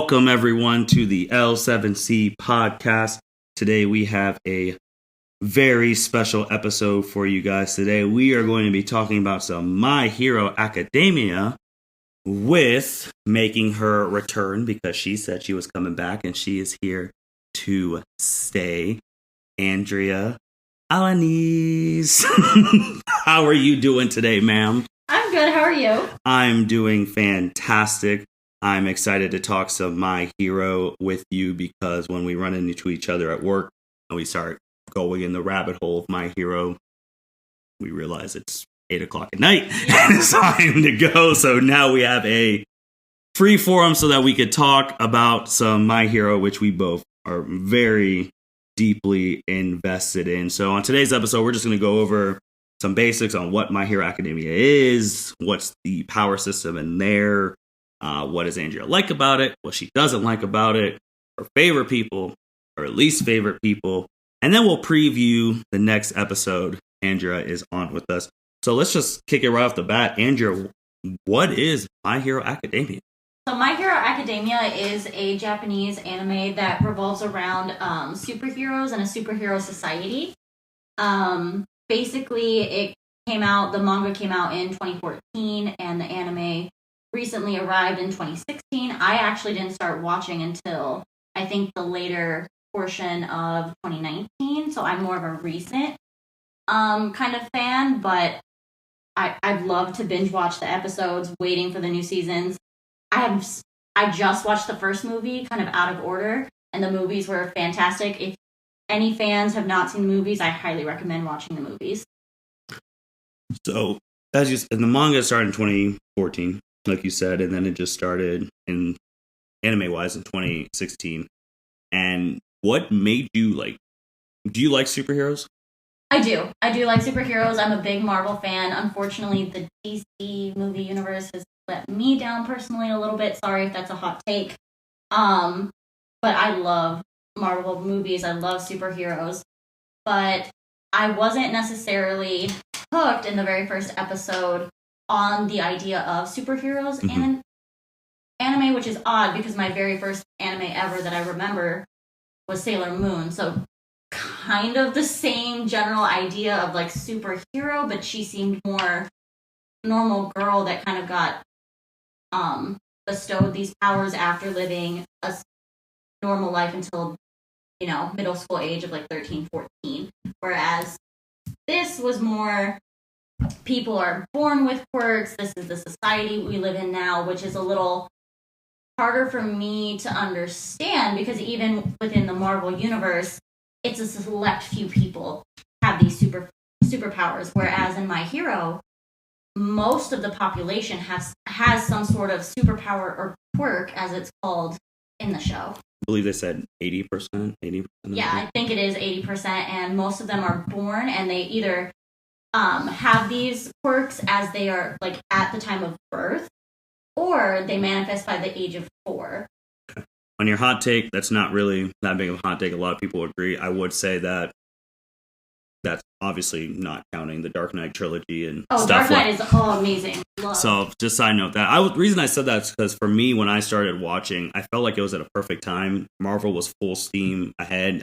Welcome, everyone, to the L7C Podcast. Today, we have a very special episode for you guys. Today, we are going to be talking about some My Hero Academia with making her return because she said she was coming back and she is here to stay. Andrea, Alaniz. How are you doing today, ma'am? I'm good. How are you? I'm doing fantastic. I'm excited to talk some My Hero with you because when we run into each other at work and we start going in the rabbit hole of My Hero, we realize it's 8 o'clock at night and it's time to go. So now we have a free forum so that we could talk about some My Hero, which we both are very deeply invested in. So on today's episode, we're just going to go over some basics on what My Hero Academia is, what's the power system in there, what does Andrea like about it, what she doesn't like about it, her favorite people, her least favorite people, and then we'll preview the next episode Andrea is on with us. So let's just kick it right off the bat. Andrea, what is My Hero Academia? So My Hero Academia is a Japanese anime that revolves around superheroes and a superhero society. Basically, the manga came out in 2014 and the anime recently arrived in 2016. I actually didn't start watching until I think the later portion of 2019, so I'm more of a recent kind of fan, but I'd love to binge watch the episodes, waiting for the new seasons. I just watched the first movie kind of out of order, and the movies were fantastic. If any fans have not seen the movies, I highly recommend watching the movies. So, as you said, the manga started in 2014, like you said, and then it just started in anime-wise in 2016. And what made you do you like superheroes? I do. I do like superheroes. I'm a big Marvel fan. Unfortunately, the DC movie universe has let me down personally a little bit. Sorry if that's a hot take. But I love Marvel movies. I love superheroes. But I wasn't necessarily hooked in the very first episode on the idea of superheroes and anime, which is odd because my very first anime ever that I remember was Sailor Moon. So kind of the same general idea of like superhero, but she seemed more normal girl that kind of got bestowed these powers after living a normal life until, middle school age of like 13, 14. Whereas this was more people are born with quirks. This is the society we live in now, which is a little harder for me to understand because even within the Marvel universe, it's a select few people have these superpowers. Whereas in My Hero, most of the population has some sort of superpower or quirk, as it's called in the show. I believe they said 80%. Yeah, I think it is 80%, and most of them are born, and they either have these quirks as they are like at the time of birth, or they manifest by the age of 4. Okay. On your hot take, that's not really that big of a hot take. A lot of people agree. I would say that that's obviously not counting the Dark Knight trilogy and stuff. Dark Knight is amazing. Love. So just side note that. The reason I said that is because for me, when I started watching, I felt like it was at a perfect time. Marvel was full steam ahead.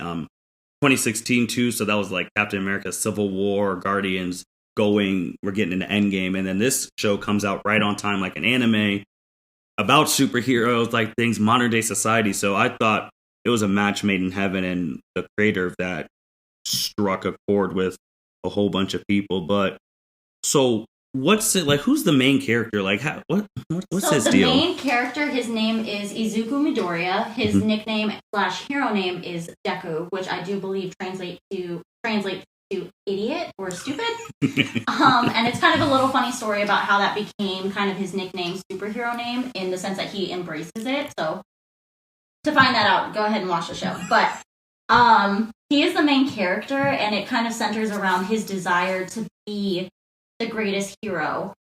2016 too, so that was like Captain America, Civil War, Guardians we're getting into Endgame, and then this show comes out right on time, like an anime about superheroes, like things, modern day society. So I thought it was a match made in heaven, and the creator of that struck a chord with a whole bunch of people. But so what's it like? Who's the main character? Like, what's his deal? The main character, his name is Izuku Midoriya. His nickname / hero name is Deku, which I do believe translates to idiot or stupid. And it's kind of a little funny story about how that became kind of his nickname, superhero name, in the sense that he embraces it. So to find that out, go ahead and watch the show. But he is the main character, and it kind of centers around his desire to be the greatest hero,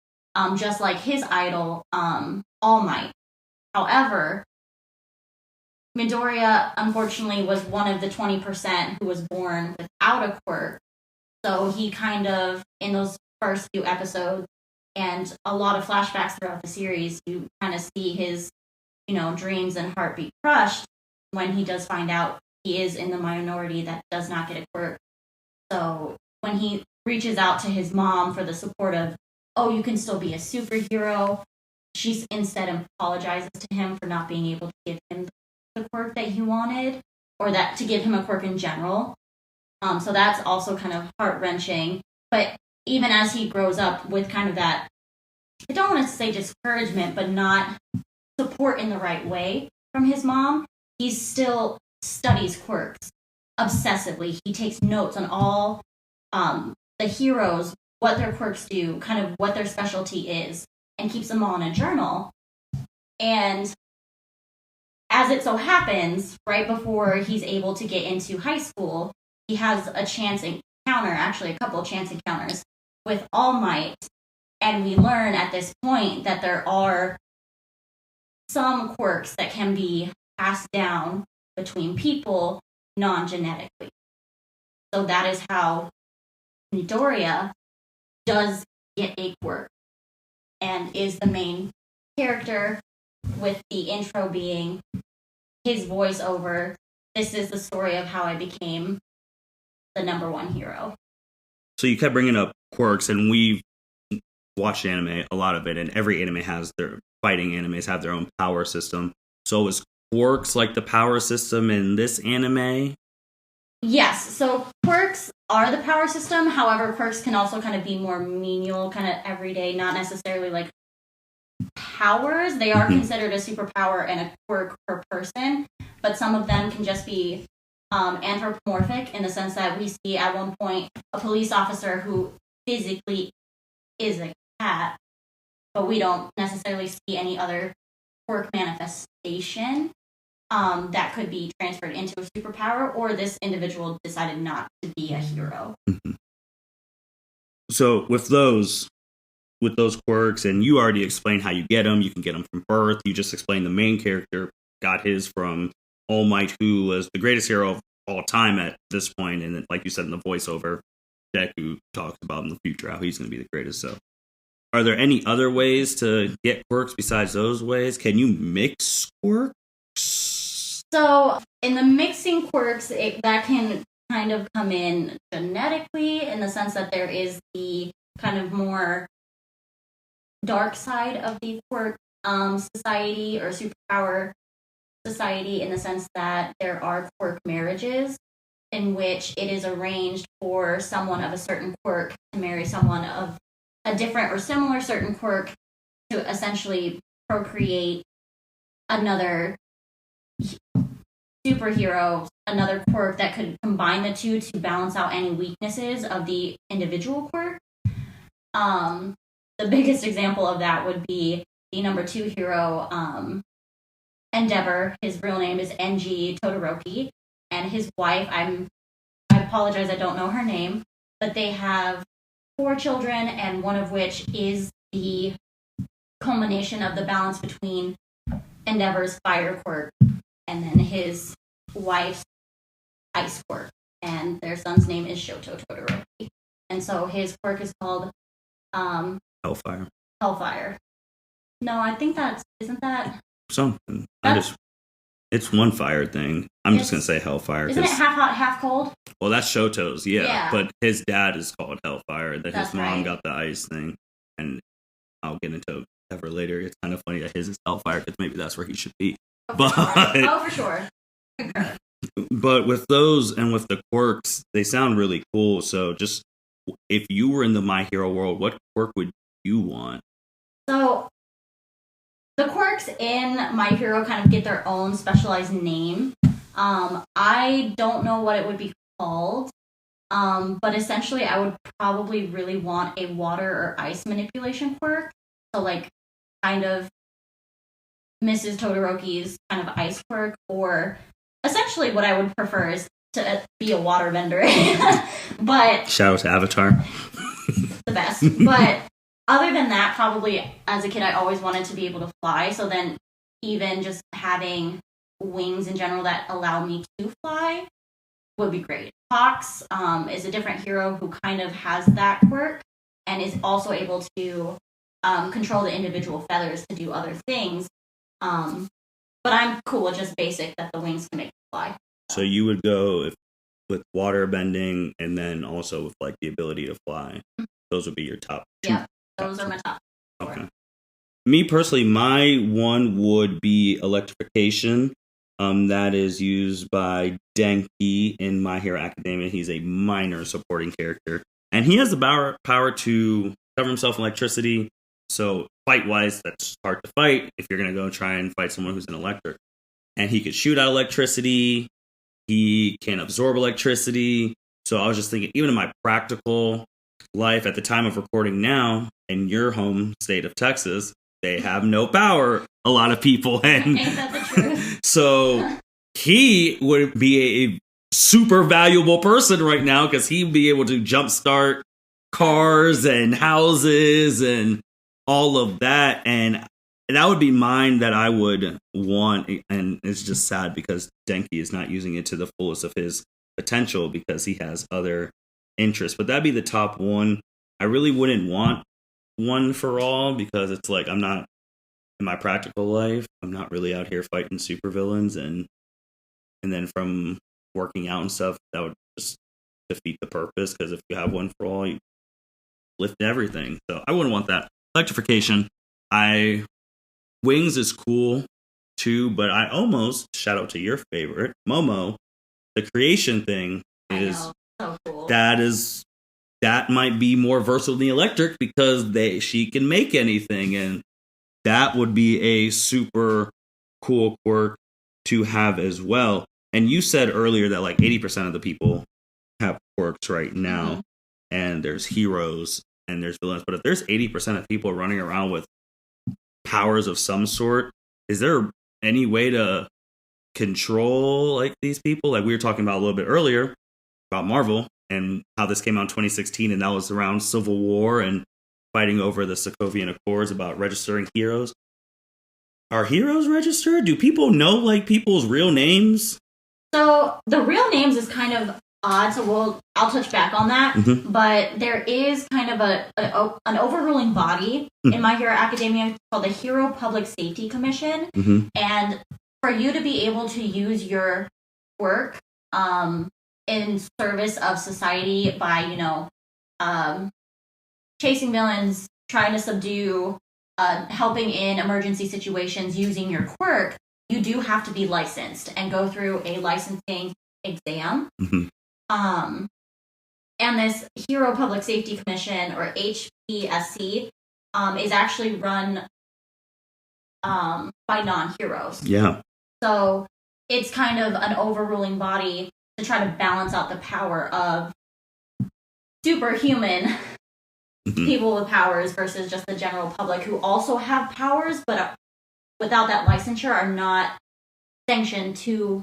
just like his idol, All Might. However, Midoriya, unfortunately, was one of the 20% who was born without a quirk. So he kind of, in those first few episodes, and a lot of flashbacks throughout the series, you kind of see his dreams and heart be crushed when he does find out he is in the minority that does not get a quirk. So when he reaches out to his mom for the support of, oh, you can still be a superhero, she instead apologizes to him for not being able to give him the quirk that he wanted, or that to give him a quirk in general. So that's also kind of heart-wrenching. But even as he grows up with kind of that, I don't want to say discouragement, but not support in the right way from his mom, he still studies quirks obsessively. He takes notes on all the heroes, what their quirks do, kind of what their specialty is, and keeps them all in a journal. And as it so happens, right before he's able to get into high school, he has a chance encounter, actually a couple of chance encounters with All Might. And we learn at this point that there are some quirks that can be passed down between people non-genetically. So that is how Midoriya does get a quirk and is the main character, with the intro being his voiceover. This is the story of how I became the number one hero. So you kept bringing up quirks, and we've watched anime, a lot of it, and every anime has their fighting animes have their own power system. So is quirks like the power system in this anime? Yes, so quirks are the power system. However, quirks can also kind of be more menial, kind of everyday, not necessarily like powers. They are considered a superpower and a quirk per person, but some of them can just be anthropomorphic in the sense that we see at one point a police officer who physically is a cat, but we don't necessarily see any other quirk manifestation that could be transferred into a superpower, or this individual decided not to be a hero. So with those quirks, and you already explained how you get them. You can get them from birth. You just explained the main character got his from All Might, who was the greatest hero of all time at this point. And then, like you said in the voiceover, Deku talks about in the future how he's going to be the greatest. So are there any other ways to get quirks besides those ways? Can you mix quirks? So in the mixing quirks, that can kind of come in genetically, in the sense that there is the kind of more dark side of the quirk society or superpower society, in the sense that there are quirk marriages in which it is arranged for someone of a certain quirk to marry someone of a different or similar certain quirk to essentially procreate another superhero, another quirk that could combine the two to balance out any weaknesses of the individual quirk. The biggest example of that would be the number 2 hero, Endeavor. His real name is NG Todoroki, and his wife, I apologize, I don't know her name, but they have 4 children, and one of which is the culmination of the balance between Endeavor's fire quirk and then his wife's ice quirk, and their son's name is Shoto Todoroki. And so his quirk is called Hellfire. No, I think isn't that something? It's one fire thing. I'm just gonna say Hellfire. Isn't it half hot, half cold? Well, that's Shoto's, yeah. But his dad is called Hellfire. That his mom got the ice thing, and I'll get into it later. It's kind of funny that his is Hellfire, because maybe that's where he should be. For sure. But with those and with the quirks, they sound really cool. So just, if you were in the My Hero world, what quirk would you want? So the quirks in My Hero kind of get their own specialized name. I don't know what it would be called, but essentially I would probably really want a water or ice manipulation quirk. So like kind of Mrs. Todoroki's kind of ice quirk, or essentially what I would prefer is to be a water vendor. But shout out to Avatar. The best. But other than that, probably as a kid I always wanted to be able to fly. So then even just having wings in general that allow me to fly would be great. Hawks is a different hero who kind of has that quirk and is also able to control the individual feathers to do other things. But I'm cool with just basic that the wings can make you fly. So you would go with water bending and then also with like the ability to fly. Those would be your top two. Yeah, those are my top 4. Okay. Me personally, my one would be Electrification. That is used by Denki in My Hero Academia. He's a minor supporting character. And he has the power to cover himself in electricity. So fight-wise, that's hard to fight if you're going to go try and fight someone who's an electric. And he could shoot out electricity. He can absorb electricity. So I was just thinking, even in my practical life at the time of recording now, in your home state of Texas, they have no power, a lot of people. And ain't that the truth? So he would be a super valuable person right now because he'd be able to jumpstart cars and houses and all of that. And that would be mine that I would want. And it's just sad because Denki is not using it to the fullest of his potential because he has other interests. But that'd be the top one. I really wouldn't want one for all because it's like I'm not in my practical life. I'm not really out here fighting supervillains, and then from working out and stuff, that would just defeat the purpose. Because if you have one for all, you lift everything. So I wouldn't want that. Electrification. Wings is cool too, but I almost shout out to your favorite, Momo. The creation thing is so cool. That might be more versatile than the electric because she can make anything, and that would be a super cool quirk to have as well. And you said earlier that like 80% of the people have quirks right now, and there's heroes and there's villains. But if there's 80% of people running around with powers of some sort, is there any way to control like these people? Like we were talking about a little bit earlier about Marvel and how this came out in 2016, and that was around Civil War and fighting over the Sokovian Accords about registering heroes. Are heroes registered? Do people know like people's real names? So the real names is kind of odd, so I'll touch back on that. But there is kind of an overruling body in My Hero Academia called the Hero Public Safety Commission, and for you to be able to use your quirk in service of society by chasing villains, trying to subdue, helping in emergency situations using your quirk, you do have to be licensed and go through a licensing exam. And this Hero Public Safety Commission, or HPSC, is actually run by non-heroes. Yeah. So it's kind of an overruling body to try to balance out the power of superhuman people with powers versus just the general public who also have powers, but without that licensure are not sanctioned to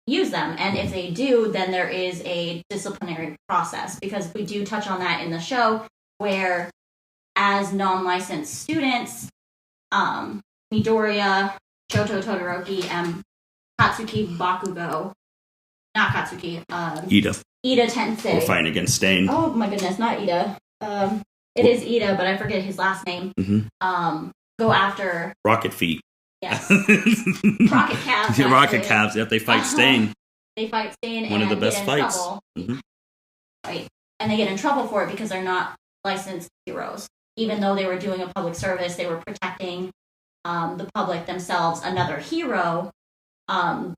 use them. And if they do, then there is a disciplinary process, because we do touch on that in the show, where as non-licensed students, Midoriya, Shoto Todoroki, and Katsuki Bakugo, not Katsuki, Ida Tensei. We're fighting against Stain. Oh my goodness, not Ida. It is Ida, but I forget his last name. Go after Rocket Feet. Yes. Rocket Cabs. Rocket Cabs. Yep, they fight Stain. They fight Stain. One of the best fights. Right. And they get in trouble for it because they're not licensed heroes. Even though they were doing a public service, they were protecting the public themselves. Another hero,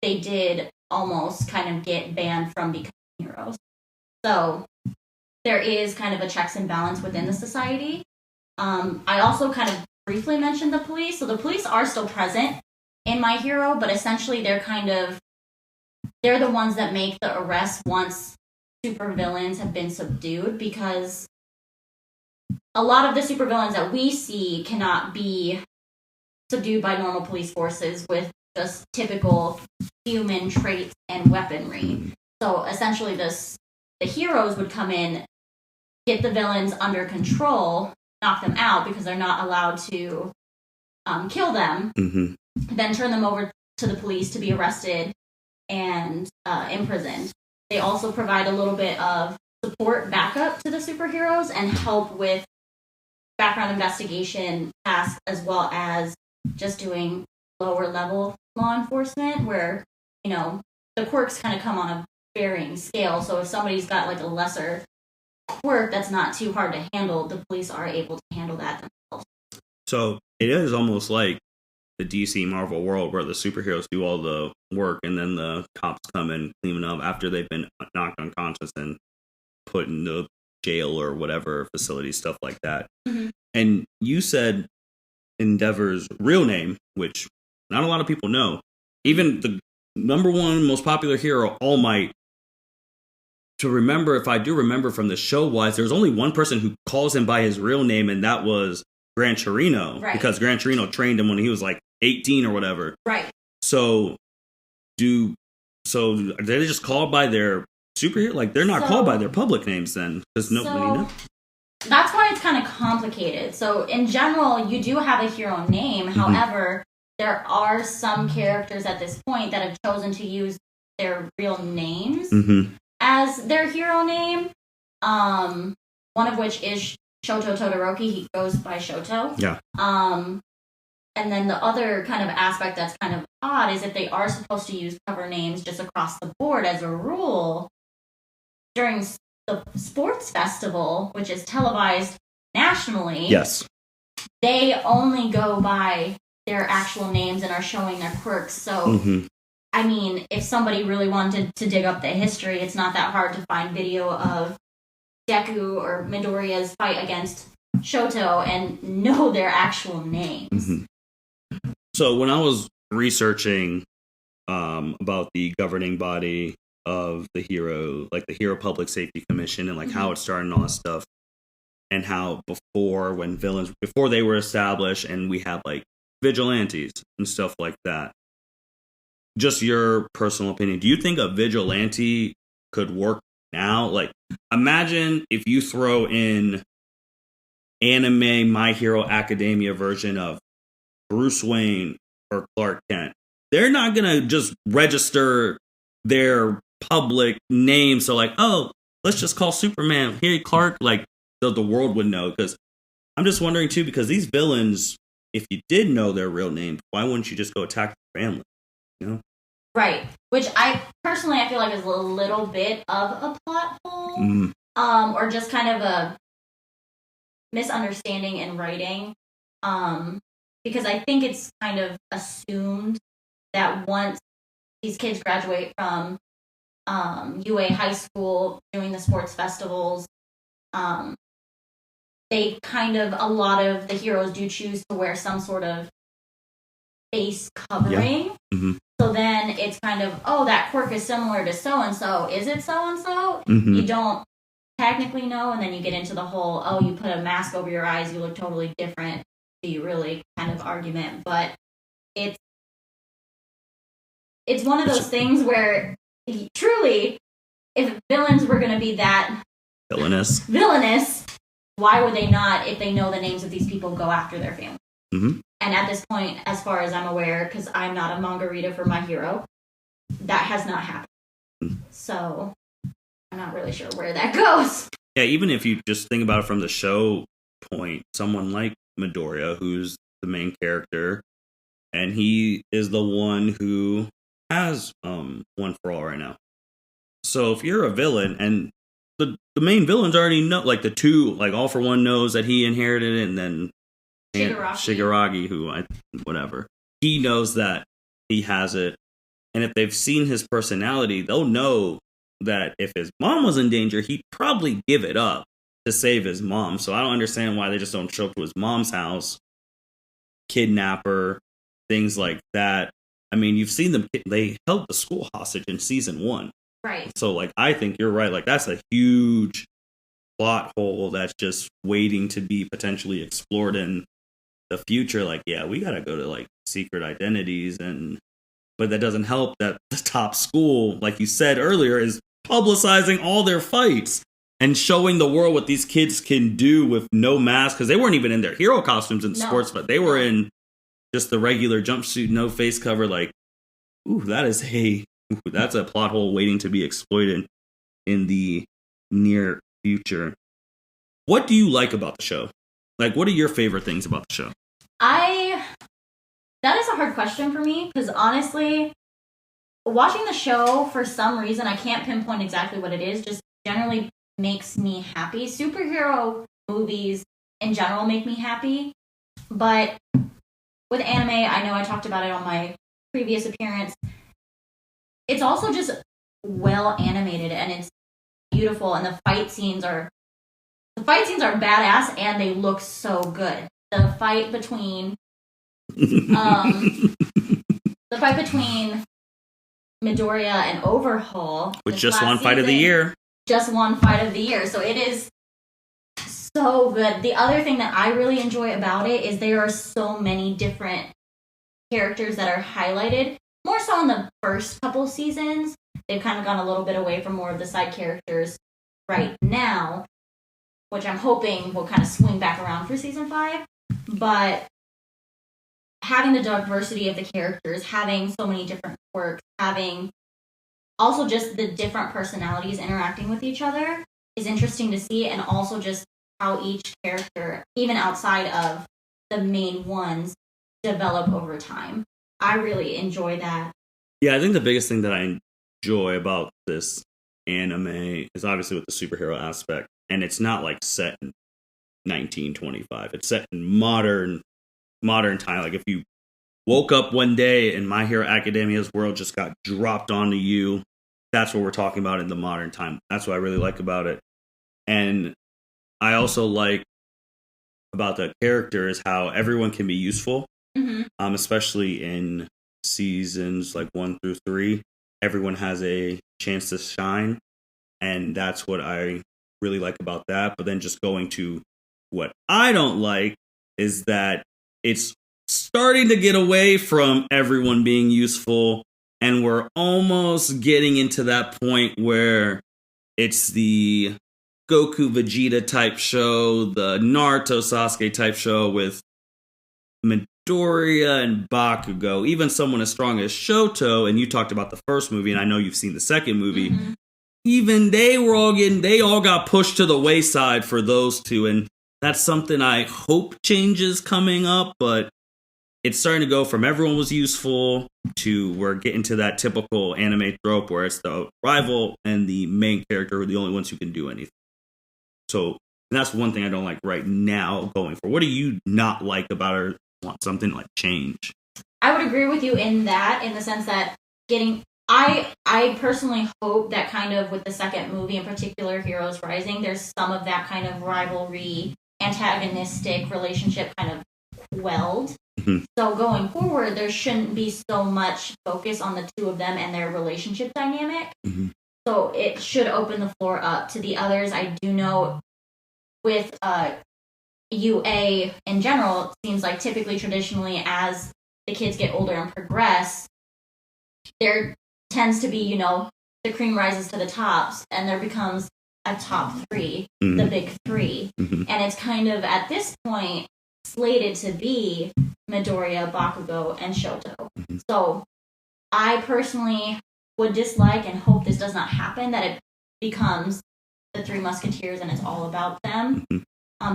they did almost kind of get banned from becoming heroes. So there is kind of a checks and balance within the society. I also kind of briefly mentioned the police. So the police are still present in My Hero, but essentially they're the ones that make the arrests once supervillains have been subdued, because a lot of the supervillains that we see cannot be subdued by normal police forces with just typical human traits and weaponry. So essentially the heroes would come in, get the villains under control, knock them out because they're not allowed to kill them, then turn them over to the police to be arrested and imprisoned. They also provide a little bit of support backup to the superheroes and help with background investigation tasks, as well as just doing lower level law enforcement where, you know, the quirks kind of come on a varying scale. So if somebody's got like a lesser quirk that's not too hard to handle, the police are able to handle that themselves. So it is almost like the DC Marvel world where the superheroes do all the work and then the cops come and clean it up after they've been knocked unconscious and put in the jail or whatever facility, stuff like that. Mm-hmm. And you said Endeavor's real name, which not a lot of people know. Even the number one most popular hero, All Might, to remember, if I do remember from the show, was there's only one person who calls him by his real name, and that was Gran Torino, right? Because Gran Torino trained him when he was like 18 or whatever. Right. So are they just called by their superhero? Like, they're not called by their public names then, because nobody knows. That's why it's kind of complicated. So in general, you do have a hero name. Mm-hmm. However, there are some characters at this point that have chosen to use their real names as their hero name. One of which is Shoto Todoroki. He goes by Shoto. Yeah. And then the other kind of aspect that's kind of odd is if they are supposed to use cover names just across the board as a rule, during the sports festival, which is televised nationally, yes, they only go by their actual names and are showing their quirks. So, I mean, if somebody really wanted to dig up the history, it's not that hard to find video of Deku or Midoriya's fight against Shoto and know their actual names. Mm-hmm. So when I was researching about the governing body of the hero, like the Hero Public Safety Commission, and like how it started and all that stuff, and how before they were established, and we had like vigilantes and stuff like that. Just your personal opinion. Do you think a vigilante could work now? Like, imagine if you throw in anime My Hero Academia version of Bruce Wayne or Clark Kent. They're not going to just register their public name. So like, oh, let's just call Superman, hey, Clark. Like, the world would know. Because I'm just wondering, too, because these villains, if you did know their real name, why wouldn't you just go attack the family? You know? Right. Which I feel like is a little bit of a plot hole. Or just kind of a misunderstanding in writing. Because I think it's kind of assumed that once these kids graduate from UA high school, doing the sports festivals, they a lot of the heroes do choose to wear some sort of face covering. Yeah. Mm-hmm. So then it's kind of, oh, that quirk is similar to so-and-so. Is it so-and-so? Mm-hmm. You don't technically know, and then you get into the whole, oh, you put a mask over your eyes, you look totally different. Do you really kind of argument? But it's one of those things where truly, if villains were going to be that villainous, why would they not, if they know the names of these people, go after their family? Mm-hmm. And at this point, as far as I'm aware, because I'm not a manga reader for My Hero, that has not happened. Mm-hmm. So I'm not really sure where that goes. Yeah, even if you just think about it from the show point, someone like Midoriya, who's the main character, and he is the one who has One for All right now. So if you're a villain, and the main villains already know, like the two, like All for One knows that he inherited it, and then Shigaraki, whatever, he knows that he has it, and if they've seen his personality, they'll know that if his mom was in danger, he'd probably give it up to save his mom. So I don't understand why they just don't show up to his mom's house, kidnap her, things like that. I mean, you've seen them, they held the school hostage in season 1. Right. So, like, I think you're right. Like, that's a huge plot hole that's just waiting to be potentially explored in the future. Like, yeah, we gotta go to, like, secret identities, but that doesn't help that the top school, like you said earlier, is publicizing all their fights and showing the world what these kids can do with no mask, because they weren't even in their hero costumes in sports, but they were in just the regular jumpsuit, no face cover. Like, ooh, that's a plot hole waiting to be exploited in the near future. What do you like about the show? Like, what are your favorite things about the show? That is a hard hard question for me because honestly, watching the show, for some reason, I can't pinpoint exactly what it is, just generally makes me happy. Superhero movies in general make me happy. But with anime, I know I talked about it on my previous appearance. It's also just well animated and it's beautiful, and the fight scenes are badass and they look so good. The fight between Midoriya and Overhaul, with just one fight of the year. Just one fight of the year. So it is so good. The other thing that I really enjoy about it is there are so many different characters that are highlighted. More so in the first couple seasons. They've kind of gone a little bit away from more of the side characters right now, which I'm hoping will kind of swing back around for season 5. But having the diversity of the characters, having so many different quirks, having also just the different personalities interacting with each other is interesting to see, and also just how each character, even outside of the main ones, develop over time. I really enjoy that. Yeah, I think the biggest thing that I enjoy about this anime is obviously with the superhero aspect, and it's not like set in 1925. It's set in modern time. Like if you woke up one day and My Hero Academia's world just got dropped onto you, that's what we're talking about in the modern time. That's what I really like about it. And I also like about the character is how everyone can be useful, especially in seasons like 1 through 3. Everyone has a chance to shine, and that's what I really like about that. But then just going to what I don't like is that it's starting to get away from everyone being useful, and we're almost getting into that point where it's the Goku Vegeta type show, the Naruto Sasuke type show with Midoriya and Bakugo, even someone as strong as Shoto, and you talked about the first movie, and I know you've seen the second movie, even they all got pushed to the wayside for those two, and that's something I hope changes coming up, but it's starting to go from everyone was useful to we're getting to that typical anime trope where it's the rival and the main character are the only ones who can do anything. So that's one thing I don't like right now going for. What do you not like about or want something like change? I would agree with you in that, in the sense that I personally hope that kind of with the second movie, in particular Heroes Rising, there's some of that kind of rivalry, antagonistic relationship kind of quelled. So going forward, there shouldn't be so much focus on the two of them and their relationship dynamic. So it should open the floor up to the others. I do know with UA in general, it seems like typically, traditionally, as the kids get older and progress, there tends to be, the cream rises to the tops and there becomes a top 3, the big 3. And it's kind of, at this point, slated to be Midoriya, Bakugo, and Shoto. So I personally would dislike and hope this does not happen, that it becomes the 3 Musketeers and it's all about them.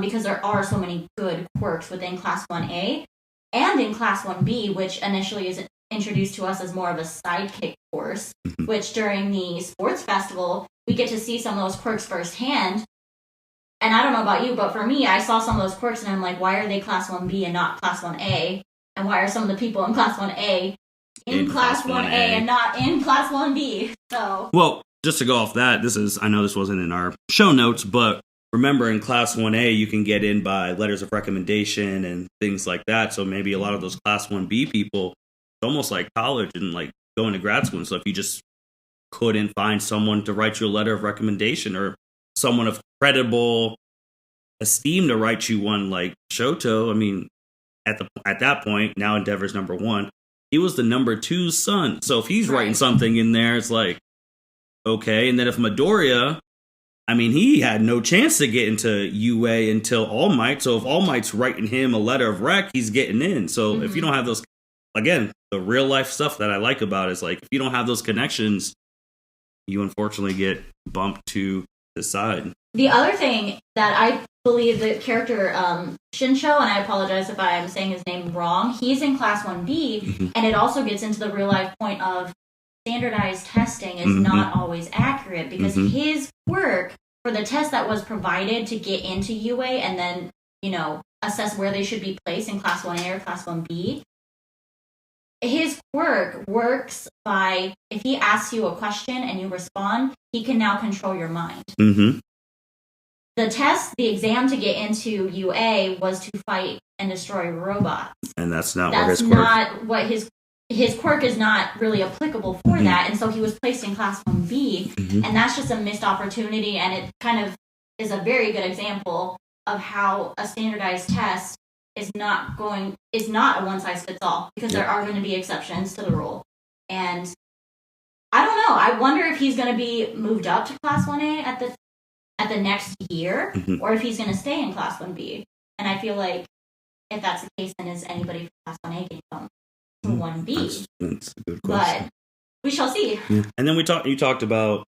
Because there are so many good quirks within Class 1A and in Class 1B, which initially is introduced to us as more of a sidekick course, which during the sports festival, we get to see some of those quirks firsthand. And I don't know about you, but for me, I saw some of those quirks and I'm like, why are they Class 1B and not Class 1A? And why are some of the people in Class 1A in Class 1A and not in Class 1B? So, well, just to go off that, I know this wasn't in our show notes, but remember in Class 1A, you can get in by letters of recommendation and things like that. So maybe a lot of those Class 1B people, it's almost like college and like going to grad school and stuff. You just couldn't find someone to write you a letter of recommendation or someone of credible esteem to write you one like Shoto. I mean, at that point, now Endeavor's number 1. He was the number 2's son. So if he's writing something in there, it's like, okay. And then if Midoriya, I mean, he had no chance to get into UA until All Might. So if All Might's writing him a letter of rec, he's getting in. So if you don't have those, again, the real life stuff that I like about it is like, if you don't have those connections, you unfortunately get bumped to the side. The other thing that I believe the character Shinsho, and I apologize if I am saying his name wrong, he's in Class 1B, and it also gets into the real life point of standardized testing is not always accurate, because his work for the test that was provided to get into UA and then, assess where they should be placed in Class 1A or Class 1B, his work works by, if he asks you a question and you respond, he can now control your mind. The test, the exam to get into UA was to fight and destroy robots. And that's not what his quirk is not really applicable for that. And so he was placed in Class 1B, and that's just a missed opportunity. And it kind of is a very good example of how a standardized test is not a one-size-fits-all, because there are going to be exceptions to the rule. And I don't know. I wonder if he's going to be moved up to Class 1A at the next year, or if he's going to stay in Class 1B. And I feel like if that's the case, then is anybody from Class 1A getting bumped to 1B? That's a good question. But we shall see. Yeah. And then you talked about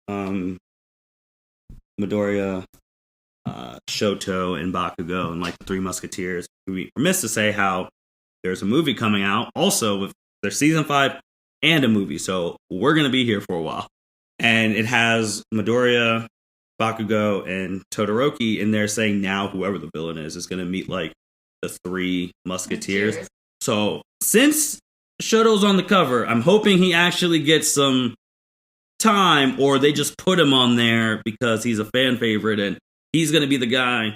Midoriya, Shoto, and Bakugo, and like the Three Musketeers. We missed to say how there's a movie coming out also with their season 5 and a movie, so we're going to be here for a while. And it has Midoriya, Bakugo, and Todoroki in there, saying now whoever the villain is going to meet like the Three Musketeers. So since Shoto's on the cover, I'm hoping he actually gets some time, or they just put him on there because he's a fan favorite and he's going to be the guy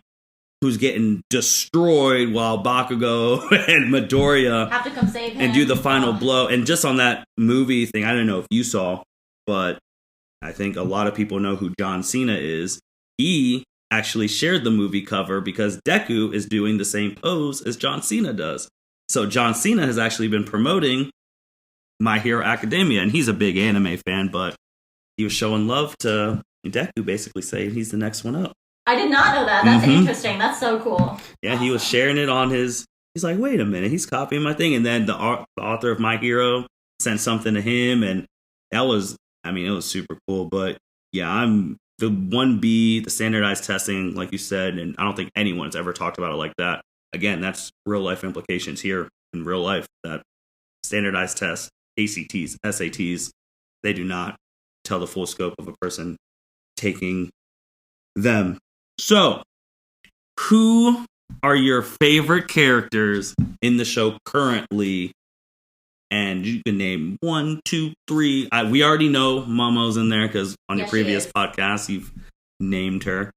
who's getting destroyed while Bakugo and Midoriya have to come save him and do the final blow. And just on that movie thing, I don't know if you saw, but I think a lot of people know who John Cena is. He actually shared the movie cover because Deku is doing the same pose as John Cena does. So John Cena has actually been promoting My Hero Academia, and he's a big anime fan, but he was showing love to Deku, basically saying he's the next one up. I did not know that. That's interesting. That's so cool. Yeah, awesome. He was sharing it on his... He's like, wait a minute, he's copying my thing. And then the author of My Hero sent something to him, and that was... I mean, it was super cool. But yeah, I'm the 1B, the standardized testing, like you said, and I don't think anyone's ever talked about it like that. Again, that's real life implications here in real life, that standardized tests, ACTs, SATs, they do not tell the full scope of a person taking them. So, who are your favorite characters in the show currently? And you can name 1, 2, 3. We already know Momo's in there because on your previous podcast you've named her.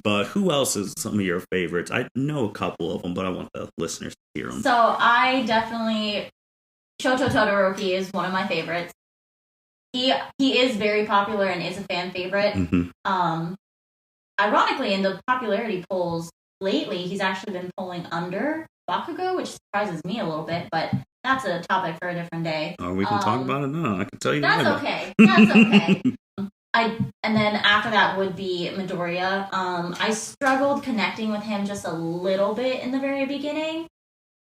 But who else is some of your favorites? I know a couple of them, but I want the listeners to hear them. So I definitely... Shoto Todoroki is one of my favorites. He is very popular and is a fan favorite. Ironically, in the popularity polls lately, he's actually been polling under Bakugo, which surprises me a little bit, but that's a topic for a different day. Oh, we can talk about it now. I can tell you that's okay. That's okay. And then after that would be Midoriya. I struggled connecting with him just a little bit in the very beginning,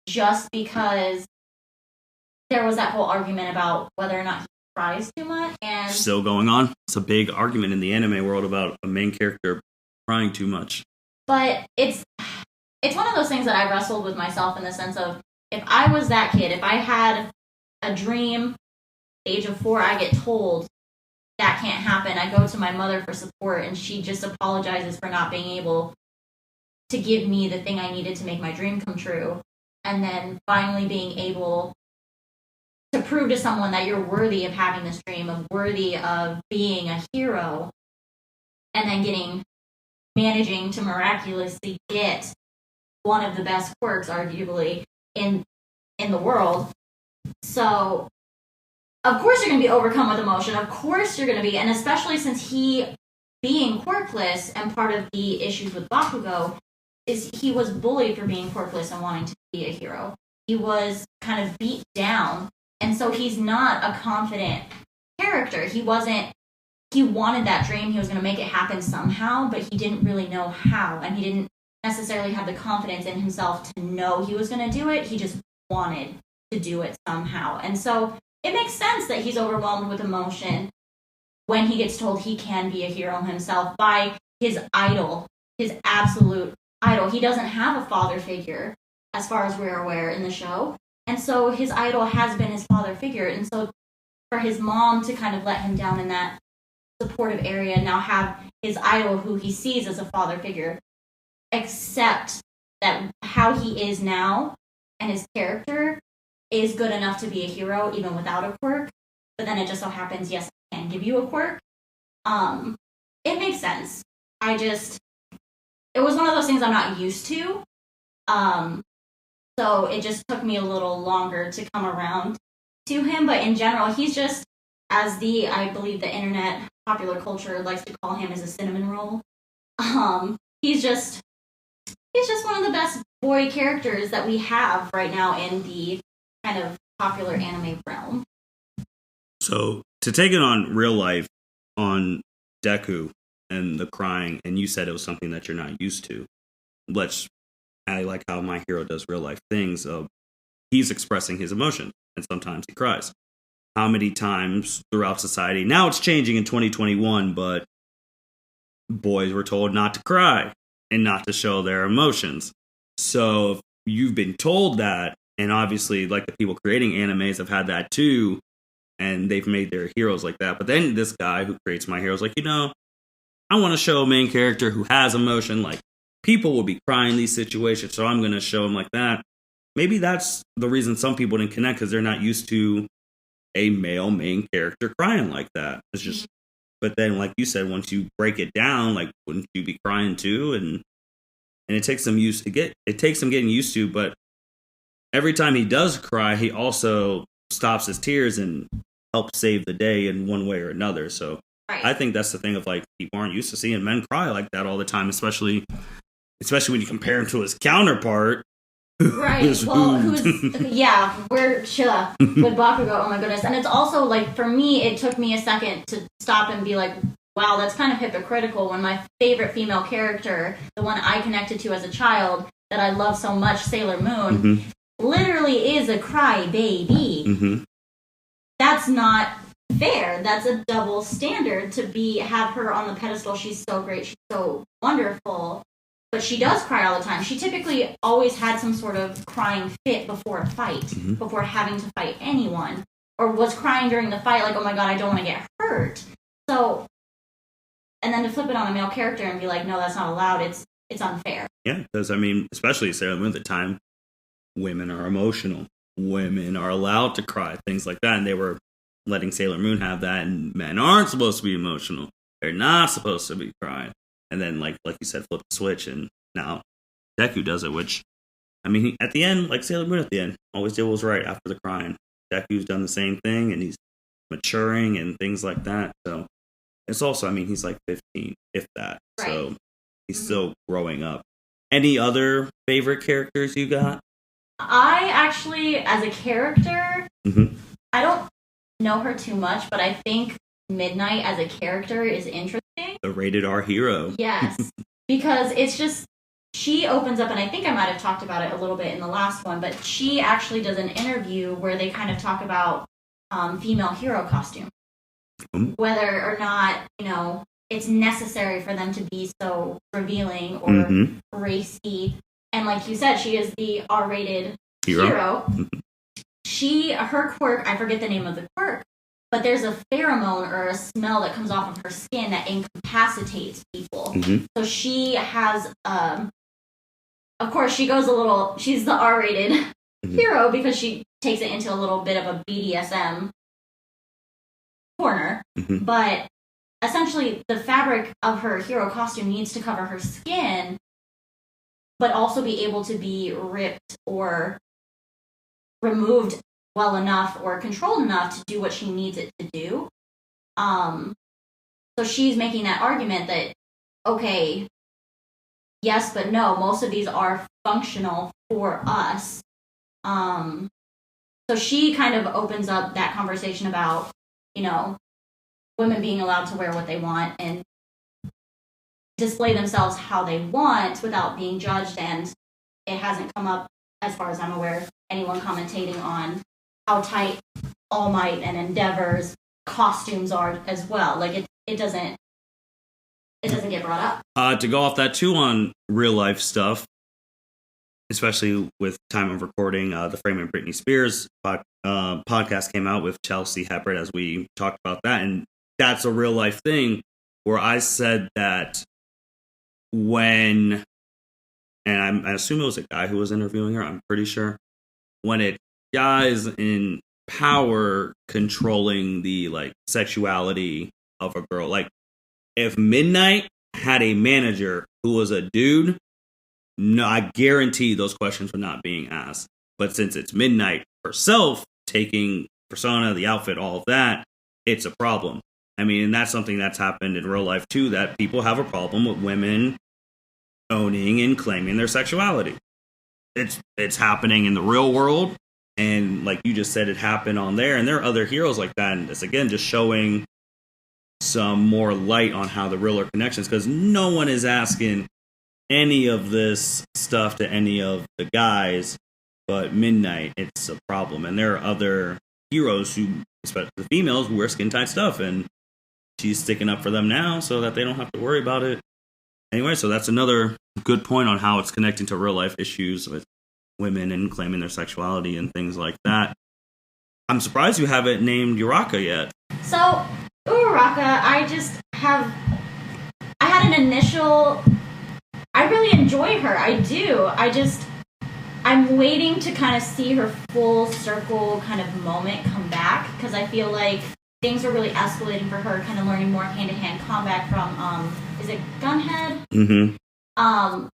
just because there was that whole argument about whether or not he cries too much. And still going on. It's a big argument in the anime world about a main character crying too much. But it's one of those things that I wrestled with myself in the sense of, if I was that kid, if I had a dream, age of 4, I get told that can't happen. I go to my mother for support, and she just apologizes for not being able to give me the thing I needed to make my dream come true. And then finally being able to prove to someone that you're worthy of having this dream, of worthy of being a hero, and then managing to miraculously get one of the best quirks, arguably, in the world. So, of course you're going to be overcome with emotion. Of course you're going to be, and especially since he, being quirkless, and part of the issues with Bakugo, is he was bullied for being quirkless and wanting to be a hero. He was kind of beat down, and so he's not a confident character. He wanted that dream, he was going to make it happen somehow, but he didn't really know how, and he didn't necessarily have the confidence in himself to know he was going to do it. He just wanted to do it somehow. And so it makes sense that he's overwhelmed with emotion when he gets told he can be a hero himself by his idol, his absolute idol. He doesn't have a father figure, as far as we're aware in the show. And so his idol has been his father figure. And so for his mom to kind of let him down in that supportive area, now have his idol, who he sees as a father figure, accept that how he is now and his character is good enough to be a hero even without a quirk. But then it just so happens, yes, I can give you a quirk. It makes sense. It was one of those things I'm not used to. So it just took me a little longer to come around to him. But in general, he's just, as I believe the internet popular culture likes to call him, as a cinnamon roll. He's just one of the best boy characters that we have right now in the kind of popular anime realm. So to take it on real life, on Deku and the crying, and you said it was something that you're not used to. I like how my hero does real life things. He's expressing his emotion, and sometimes he cries. How many times throughout society, now it's changing in 2021, but boys were told not to cry and not to show their emotions. So if you've been told that, and obviously like the people creating animes have had that too, and they've made their heroes like that. But then this guy who creates my heroes like, I want to show a main character who has emotion. Like, people will be crying in these situations, so I'm going to show them like that. Maybe that's the reason some people didn't connect, because they're not used to a male main character crying like that. It's just, but then, like you said, once you break it down, like, wouldn't you be crying too? And it takes some it takes some getting used to. But every time he does cry, he also stops his tears and helps save the day in one way or another. So right. I think that's the thing of, like, people aren't used to seeing men cry like that all the time, especially when you compare him to his counterpart. Right. We're Shilla with Bakugo. Oh my goodness. And it's also, like, for me, it took me a second to stop and be like, wow, that's kind of hypocritical when my favorite female character, the one I connected to as a child, that I love so much, Sailor Moon, literally is a cry baby. That's not fair. That's a double standard to have her on the pedestal. She's so great. She's so wonderful. But she does cry all the time. She typically always had some sort of crying fit before a fight, before having to fight anyone, or was crying during the fight, like, oh my god, I don't want to get hurt. So, and then to flip it on a male character and be like, no, that's not allowed, it's unfair. Yeah, because, I mean, especially Sailor Moon at the time, women are emotional. Women are allowed to cry, things like that. And they were letting Sailor Moon have that, and men aren't supposed to be emotional. They're not supposed to be crying. And then, like you said, flip the switch, and now Deku does it, which, I mean, at the end, like Sailor Moon at the end, always did what was right after the crying. Deku's done the same thing, and he's maturing and things like that. So it's also, I mean, he's like 15, if that. Right. So he's still growing up. Any other favorite characters you got? I actually, as a character, I don't know her too much, but I think Midnight as a character is interesting. The rated R hero. Yes. Because it's just, she opens up, and I think I might have talked about it a little bit in the last one, but she actually does an interview where they kind of talk about female hero costume. Whether or not, it's necessary for them to be so revealing or racy. And like you said, she is the R-rated hero. Her quirk, I forget the name of the quirk, but there's a pheromone or a smell that comes off of her skin that incapacitates people. So she has, of course, she's the R-rated hero because she takes it into a little bit of a BDSM corner. But essentially, the fabric of her hero costume needs to cover her skin, but also be able to be ripped or removed well enough or controlled enough to do what she needs it to do. So she's making that argument that, okay, yes, but no, most of these are functional for us. So she kind of opens up that conversation about, women being allowed to wear what they want and display themselves how they want without being judged. And it hasn't come up, as far as I'm aware, anyone commentating on how tight All Might and Endeavor's costumes are as well. Like, it doesn't it doesn't get brought up. To go off that too on real life stuff, especially with time of recording, the Framing Britney Spears podcast came out with Chelsea Hepburn, as we talked about that, and that's a real life thing where I said that when, and I assume it was a guy who was interviewing her, I'm pretty sure, when it guys in power controlling the like sexuality of a girl, like if Midnight had a manager who was a dude, no, I guarantee those questions were not being asked. But since it's Midnight herself taking persona, the outfit, all of that, it's a problem. I mean, and that's something that's happened in real life too, that people have a problem with women owning and claiming their sexuality. It's happening in the real world, and like you just said, it happened on there, and there are other heroes like that, and it's again just showing some more light on how the real are connections, because no one is asking any of this stuff to any of the guys, but Midnight, it's a problem. And there are other heroes who, especially the females, who wear skin tight stuff, and she's sticking up for them now so that they don't have to worry about it. Anyway, so that's another good point on how it's connecting to real life issues with women and claiming their sexuality and things like that. I'm surprised you haven't named Uraka yet. So, Uraka, I had an initial, I really enjoy her. I do. I'm waiting to kind of see her full circle kind of moment come back, because I feel like things are really escalating for her, kind of learning more hand-to-hand combat from, is it Gunhead? Mm-hmm.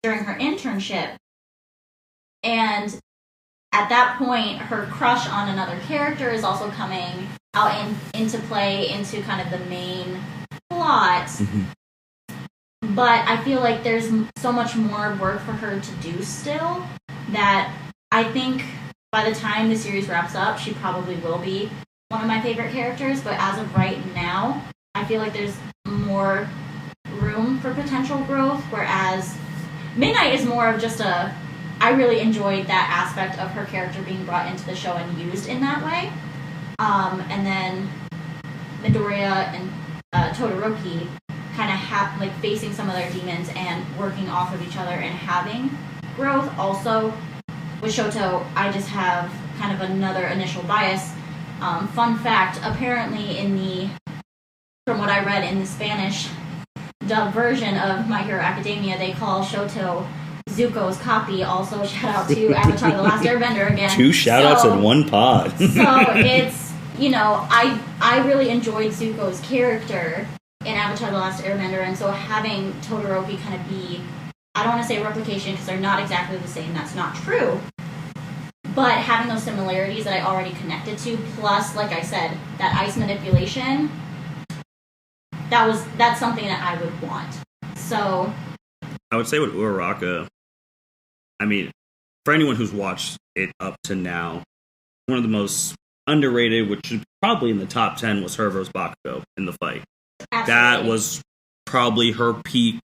During her internship. And at that point, her crush on another character is also coming out into play, into kind of the main plot. Mm-hmm. But I feel like there's so much more work for her to do still, that I think by the time the series wraps up, she probably will be one of my favorite characters. But as of right now, I feel like there's more room for potential growth, whereas Midnight is more of just I really enjoyed that aspect of her character being brought into the show and used in that way. And then Midoriya and Todoroki kind of like facing some of their demons and working off of each other and having growth. Also, with Shoto, I just have kind of another initial bias. Fun fact, apparently from what I read in the Spanish dub version of My Hero Academia, they call Shoto Zuko's copy. Also, shout out to Avatar The Last Airbender again. 2 shout-outs in one pod. So it's, I really enjoyed Zuko's character in Avatar The Last Airbender, and so having Todoroki kind of be, I don't want to say replication because they're not exactly the same, that's not true, but having those similarities that I already connected to, plus, like I said, that ice manipulation, that's something that I would want. So I would say with Uraraka, I mean, for anyone who's watched it up to now, one of the most underrated, which is probably in the top 10, was her versus Bakugo in the fight. Absolutely. That was probably her peak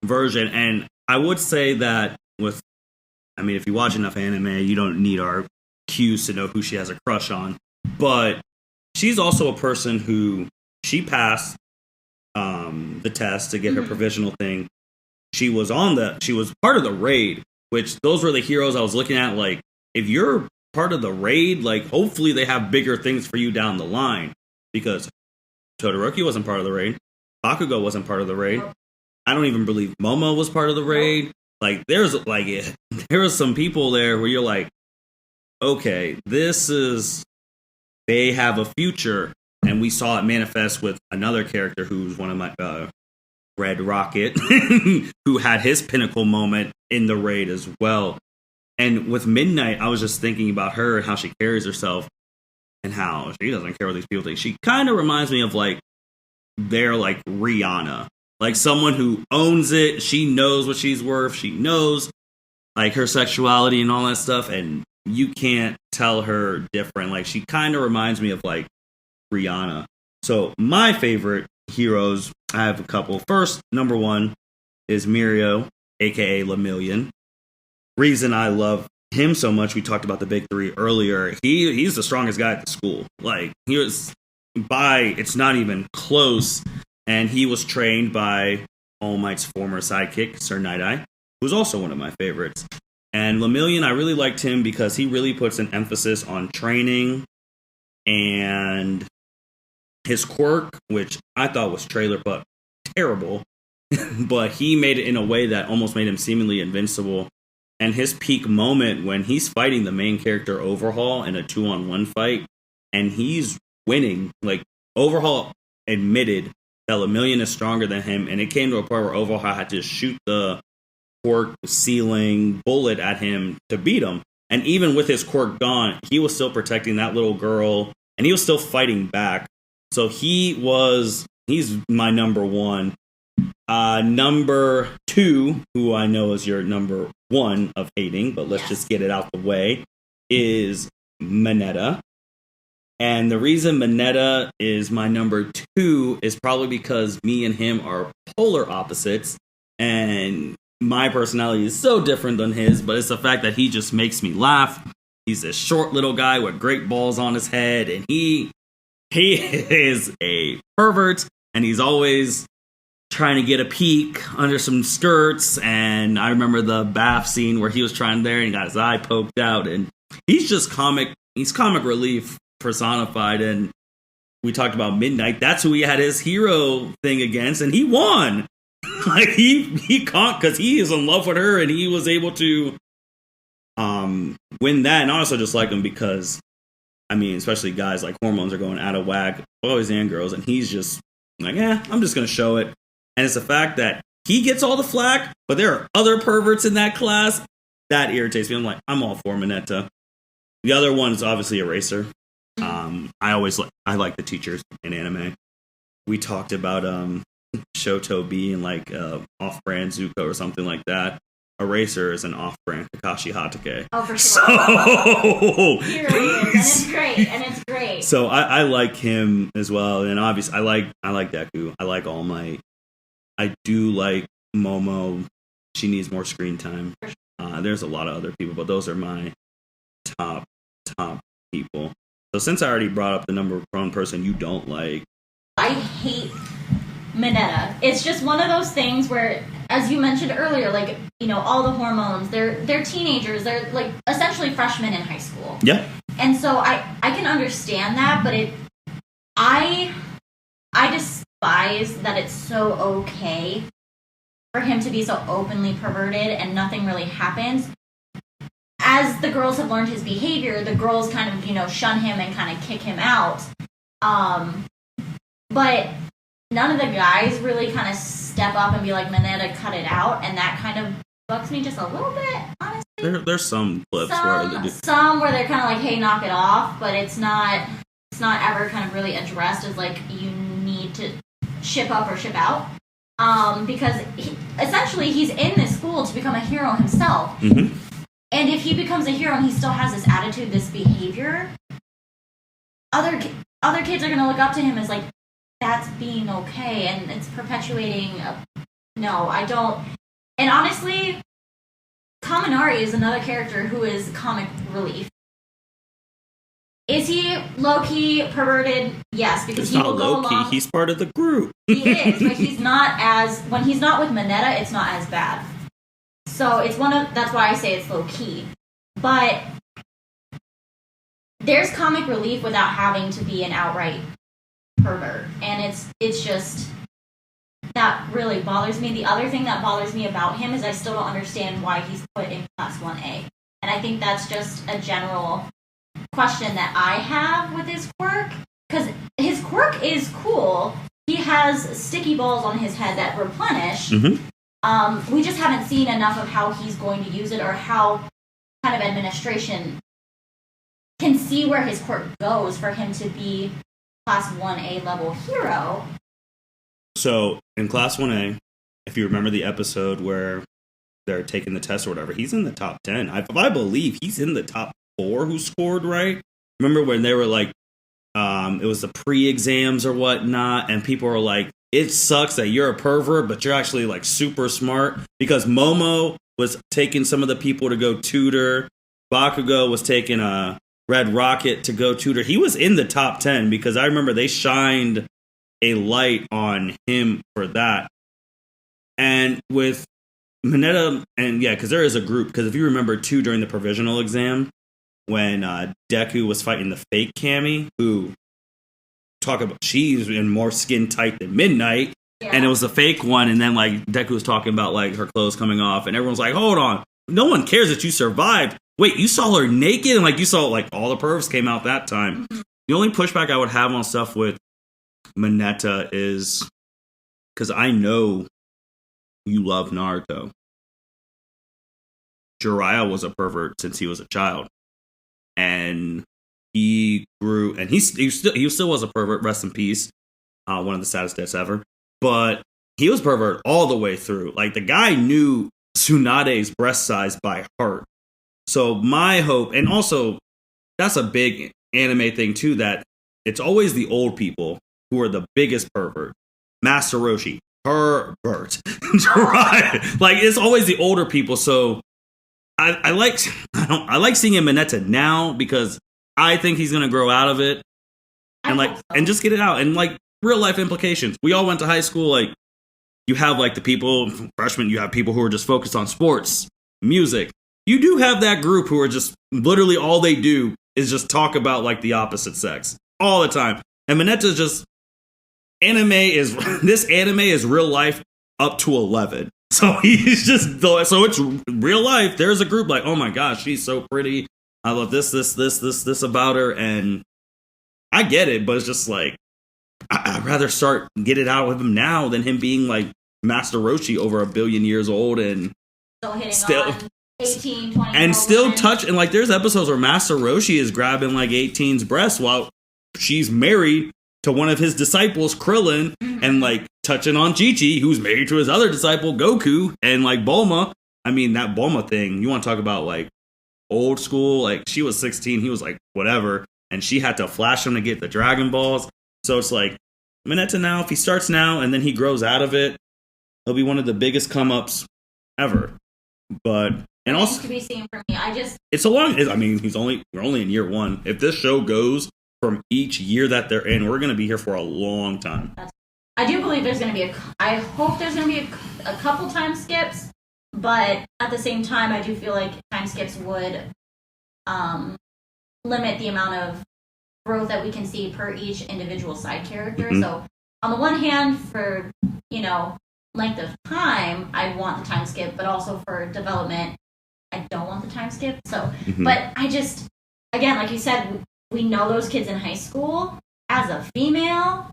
version. And I would say that if you watch enough anime, you don't need our cues to know who she has a crush on. But she's also a person who, she passed the test to get her provisional thing. She was part of the raid, which those were the heroes I was looking at. Like, if you're part of the raid, like, hopefully they have bigger things for you down the line, because Todoroki wasn't part of the raid. Bakugo wasn't part of the raid. I don't even believe Momo was part of the raid. Like, there are some people there where you're like, okay, they have a future. And we saw it manifest with another character who's one of my, Red Rocket, who had his pinnacle moment in the raid as well. And with Midnight, I was just thinking about her and how she carries herself and how she doesn't care what these people think. She kind of reminds me of they're like Rihanna, like someone who owns it. She knows what she's worth. She knows like her sexuality and all that stuff. And you can't tell her different. Like, she kind of reminds me of like Rihanna. So my favorite heroes, I have a couple. First, number 1 is Mirio, aka Lemillion. Reason I love him so much, we talked about the big 3 earlier. He's the strongest guy at the school. Like, he was it's not even close. And he was trained by All Might's former sidekick, Sir Night-Eye, who's also one of my favorites. And Lemillion, I really liked him because he really puts an emphasis on training, and his quirk, which I thought was trailer but terrible, but he made it in a way that almost made him seemingly invincible. And his peak moment when he's fighting the main character Overhaul in a 2-on-1 fight, and he's winning. Like, Overhaul admitted that Lemillion is stronger than him, and it came to a point where Overhaul had to shoot the quirk ceiling bullet at him to beat him. And even with his quirk gone, he was still protecting that little girl, and he was still fighting back. So he's my number one. Number two, who I know is your number one of hating, but let's just get it out the way, is Mineta. And the reason Mineta is my number two is probably because me and him are polar opposites, and my personality is so different than his, but it's the fact that he just makes me laugh. He's a short little guy with great balls on his head, and he is a pervert, and he's always trying to get a peek under some skirts. And I remember the bath scene where he was trying there and he got his eye poked out, and he's just comic relief personified. And we talked about Midnight. That's who he had his hero thing against, and he won. Like, he caught, because he is in love with her, and he was able to win that. And I also just like him because, I mean, especially guys, like, hormones are going out of whack, boys and girls, and he's just like, I'm just going to show it. And it's the fact that he gets all the flack, but there are other perverts in that class. That irritates me. I'm like, I'm all for Mineta. The other one is obviously Eraser. I like the teachers in anime. We talked about Shoto being like off-brand Zuko or something like that. Eraser is an off-brand Kakashi Hatake. Oh, for sure. So and it's great. So I like him as well, and obviously I like Deku. I like All Might. I do like Momo. She needs more screen time. There's a lot of other people, but those are my top people. So since I already brought up the number one person you don't like, I hate Mineta. It's just one of those things where, as you mentioned earlier, like, you know, all the hormones, they're teenagers, they're like essentially freshmen in high school. Yeah. And so I can understand that, but I despise that it's so okay for him to be so openly perverted and nothing really happens. As the girls have learned his behavior, the girls kind of, you know, shun him and kind of kick him out. But none of the guys really kind of step up and be like, Mineta, cut it out. And that kind of bugs me just a little bit, honestly. There's some clips where they do. Some where they're kind of like, hey, knock it off. But it's not ever kind of really addressed as like, you need to ship up or ship out. Because essentially he's in this school to become a hero himself. Mm-hmm. And if he becomes a hero and he still has this attitude, this behavior, other kids are going to look up to him as like, that's being okay, and it's perpetuating. No, I don't. And honestly, Kaminari is another character who is comic relief. Is he low-key perverted? Yes, because he will go along. He's part of the group. He is, but he's not as... When he's not with Mineta, it's not as bad. So it's that's why I say it's low-key. But there's comic relief without having to be an outright pervert. And it's just... That really bothers me. The other thing that bothers me about him is I still don't understand why he's put in Class 1A. And I think that's just a general question that I have with his quirk. Because his quirk is cool. He has sticky balls on his head that replenish. Mm-hmm. We just haven't seen enough of how he's going to use it or how kind of administration can see where his quirk goes for him to be Class 1A level hero. So, in Class 1A, if you remember the episode where they're taking the test or whatever, he's in the top 10. I believe he's in the top 4 who scored right. Remember when they were like, it was the pre-exams or whatnot, and people were like, it sucks that you're a pervert, but you're actually like super smart, because Momo was taking some of the people to go tutor. Bakugo was taking a Red Rocket to go tutor. He was in the top 10 because I remember they shined a light on him for that. And with Mineta, and yeah, because there is a group, because if you remember too, during the provisional exam, when Deku was fighting the fake Cammy, who talk about she's in more skin tight than Midnight, and it was a fake one, and then like Deku was talking about like her clothes coming off, and everyone's like, hold on, no one cares that you survived. Wait, you saw her naked? And like you saw like all the pervs came out that time. Mm-hmm. The only pushback I would have on stuff with Mineta is because I know you love Naruto. Jiraiya was a pervert since he was a child, and he grew, and he still was a pervert. Rest in peace. One of the saddest deaths ever. But he was pervert all the way through. Like the guy knew Tsunade's breast size by heart. So my hope, and also that's a big anime thing too, that it's always the old people who are the biggest pervert. Master Roshi, pervert. Like it's always the older people. So I like seeing him Mineta now because I think he's gonna grow out of it and and just get it out and like real life implications. We all went to high school. Like you have like the people freshmen, you have people who are just focused on sports, music. You do have that group who are just literally all they do is just talk about like the opposite sex all the time. And Mineta's just this anime is real life up to 11. So he's just, so it's real life. There's a group like, oh my gosh, she's so pretty. I love this about her. And I get it, but it's just like, I'd rather get it out with him now than him being like Master Roshi over 1 billion years old and still hitting on 18, 20 and still touch. And like there's episodes where Master Roshi is grabbing like 18's breasts while she's married to one of his disciples, Krillin, and like touching on Chi-Chi, who's married to his other disciple, Goku, and like Bulma. I mean, that Bulma thing, you want to talk about like old school, like she was 16, he was like whatever, and she had to flash him to get the Dragon Balls. So it's like, Mineta now, if he starts now and then he grows out of it, he'll be one of the biggest come-ups ever. But, and also, to be seen for me, it's a long, I mean, we're only in year 1. If this show goes from each year that they're in, we're going to be here for a long time. I do believe there's going to be I hope there's going to be a couple time skips, but at the same time, I do feel like time skips would limit the amount of growth that we can see per each individual side character. Mm-hmm. So on the one hand, for, length of time, I want the time skip, but also for development, I don't want the time skip. So, but I just, again, like you said, we know those kids in high school. As a female,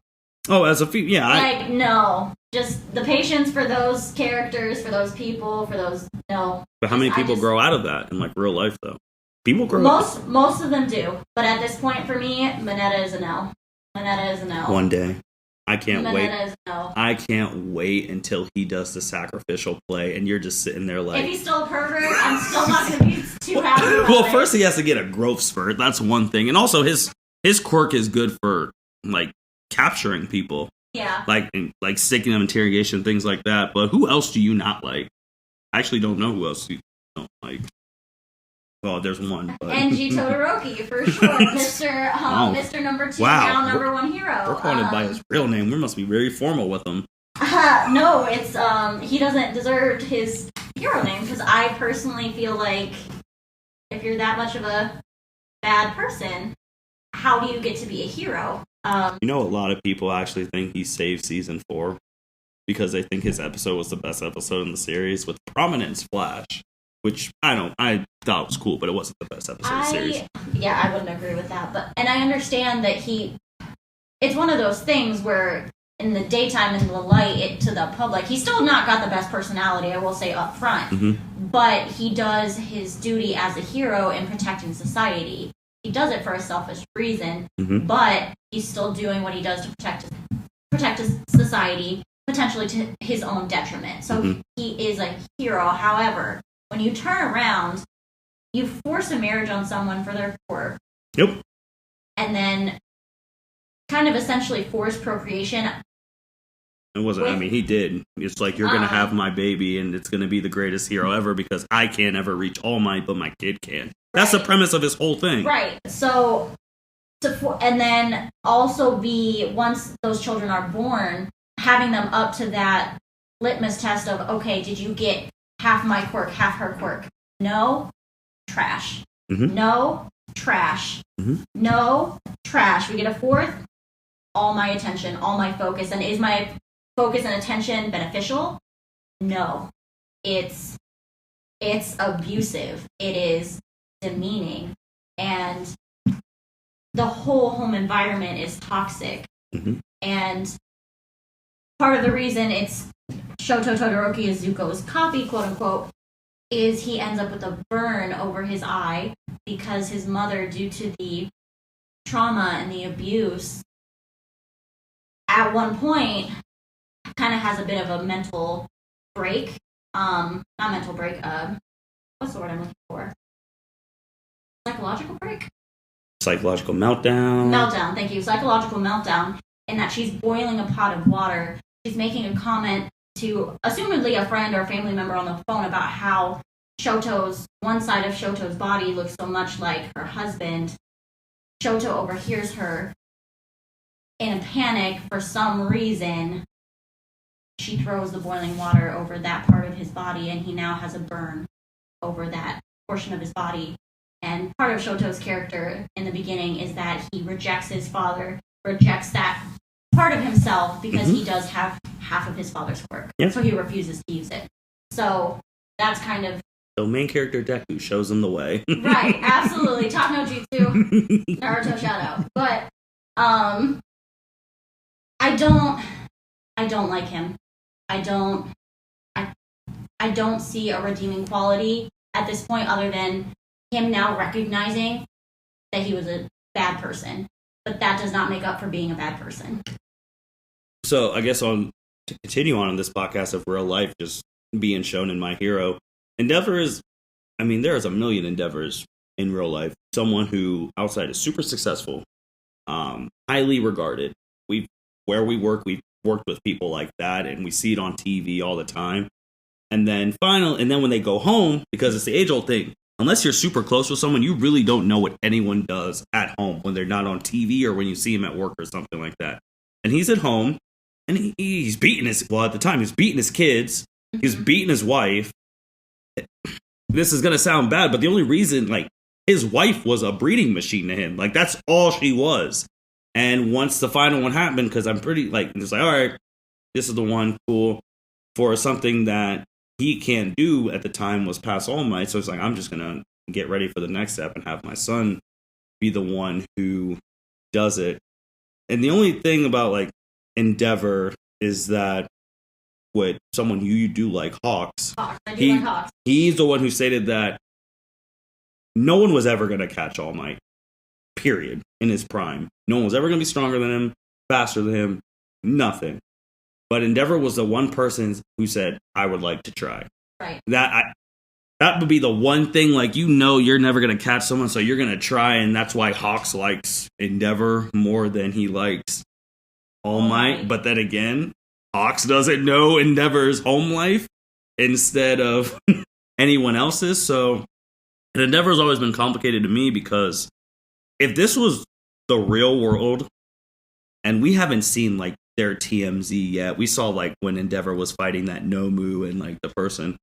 yeah. No. Just the patience for those characters, for those people, no. But how many people grow out of that in like real life though? People grow up. Most of them do. But at this point for me, Mineta is a no. Mineta is a no. One day. I can't wait. Mineta is a no. I can't wait until he does the sacrificial play and you're just sitting there like, if he's still a pervert, I'm still not going to be too happy about Well, first he has to get a growth spurt. That's one thing. And also his quirk is good for like capturing people. Yeah. Like sticking them in interrogation, things like that. But who else do you not like? I actually don't know who else you don't like. Well, there's one. But. Enji Todoroki, for sure. Mr. Number 2, now number 1 hero. We're calling him by his real name. We must be very formal with him. No, it's he doesn't deserve his hero name, because I personally feel like if you're that much of a bad person, how do you get to be a hero? A lot of people actually think he saved season 4 because they think his episode was the best episode in the series with prominence Flash, which I thought was cool, but it wasn't the best episode of the series. Yeah, I wouldn't agree with that, and I understand that it's one of those things where in the daytime, in the light, to the public, he's still not got the best personality, I will say up front, but he does his duty as a hero in protecting society. He does it for a selfish reason, but he's still doing what he does to protect his society, potentially to his own detriment. So he is a hero. However, when you turn around, you force a marriage on someone for their quirk. Yep. And then kind of essentially force procreation. It wasn't, he did. It's like, you're going to have my baby and it's going to be the greatest hero ever because I can't ever reach all mine, but my kid can. That's the premise of his whole thing. Right. So, and then also once those children are born, having them up to that litmus test of, okay, did you get half my quirk, half her quirk? No, trash. No, trash. No, trash. We get a fourth, all my attention, all my focus. And is my focus and attention beneficial? No. It's abusive. It is demeaning. And the whole home environment is toxic. And part of the reason it's Shoto Todoroki is Zuko's copy, quote unquote, is he ends up with a burn over his eye because his mother, due to the trauma and the abuse, at one point kind of has a bit of a mental break. Not mental break, what's the word I'm looking for? Psychological break? Psychological meltdown. Meltdown, thank you. Psychological meltdown, in that she's boiling a pot of water. She's making a comment to, assumedly, a friend or family member on the phone about how one side of Shoto's body looks so much like her husband. Shoto overhears her. In a panic, for some reason, she throws the boiling water over that part of his body, and he now has a burn over that portion of his body. And part of Shoto's character in the beginning is that he rejects his father, rejects that part of himself, because he does have half of his father's quirk. So he refuses to use it. So that's kind of... So main character Deku shows him the way. Right, absolutely. Top no jutsu. Naruto shout out. But I don't like him. I don't see a redeeming quality at this point, other than him now recognizing that he was a bad person. But that does not make up for being a bad person. So I guess to continue on in this podcast of real life just being shown in My Hero, Endeavor is, there's a million Endeavors in real life. Someone who outside is super successful, highly regarded. Where we work, we've worked with people like that, and we see it on TV all the time. And then when they go home, because it's the age-old thing, unless you're super close with someone, you really don't know what anyone does at home when they're not on TV or when you see him at work or something like that. And he's at home, and he's beating at the time, he's beating his kids, he's beating his wife. This is going to sound bad, but the only reason, his wife was a breeding machine to him. That's all she was. And once the final one happened, because I'm pretty, it's all right, this is the one, cool, for something that he can't do at the time was pass All Might. So it's I'm just going to get ready for the next step and have my son be the one who does it. And the only thing about, Endeavor is that with someone you do like, Hawks. I do like Hawks. He's the one who stated that no one was ever going to catch All Might. Period. In his prime. No one was ever going to be stronger than him, faster than him, nothing. But Endeavor was the one person who said, I would like to try. Right. That would be the one thing, you're never going to catch someone, so you're going to try, and that's why Hawks likes Endeavor more than he likes All Might. But then again, Hawks doesn't know Endeavor's home life instead of anyone else's, so Endeavor's always been complicated to me, because if this was the real world, and we haven't seen their TMZ yet, we saw when Endeavor was fighting that Nomu and the person.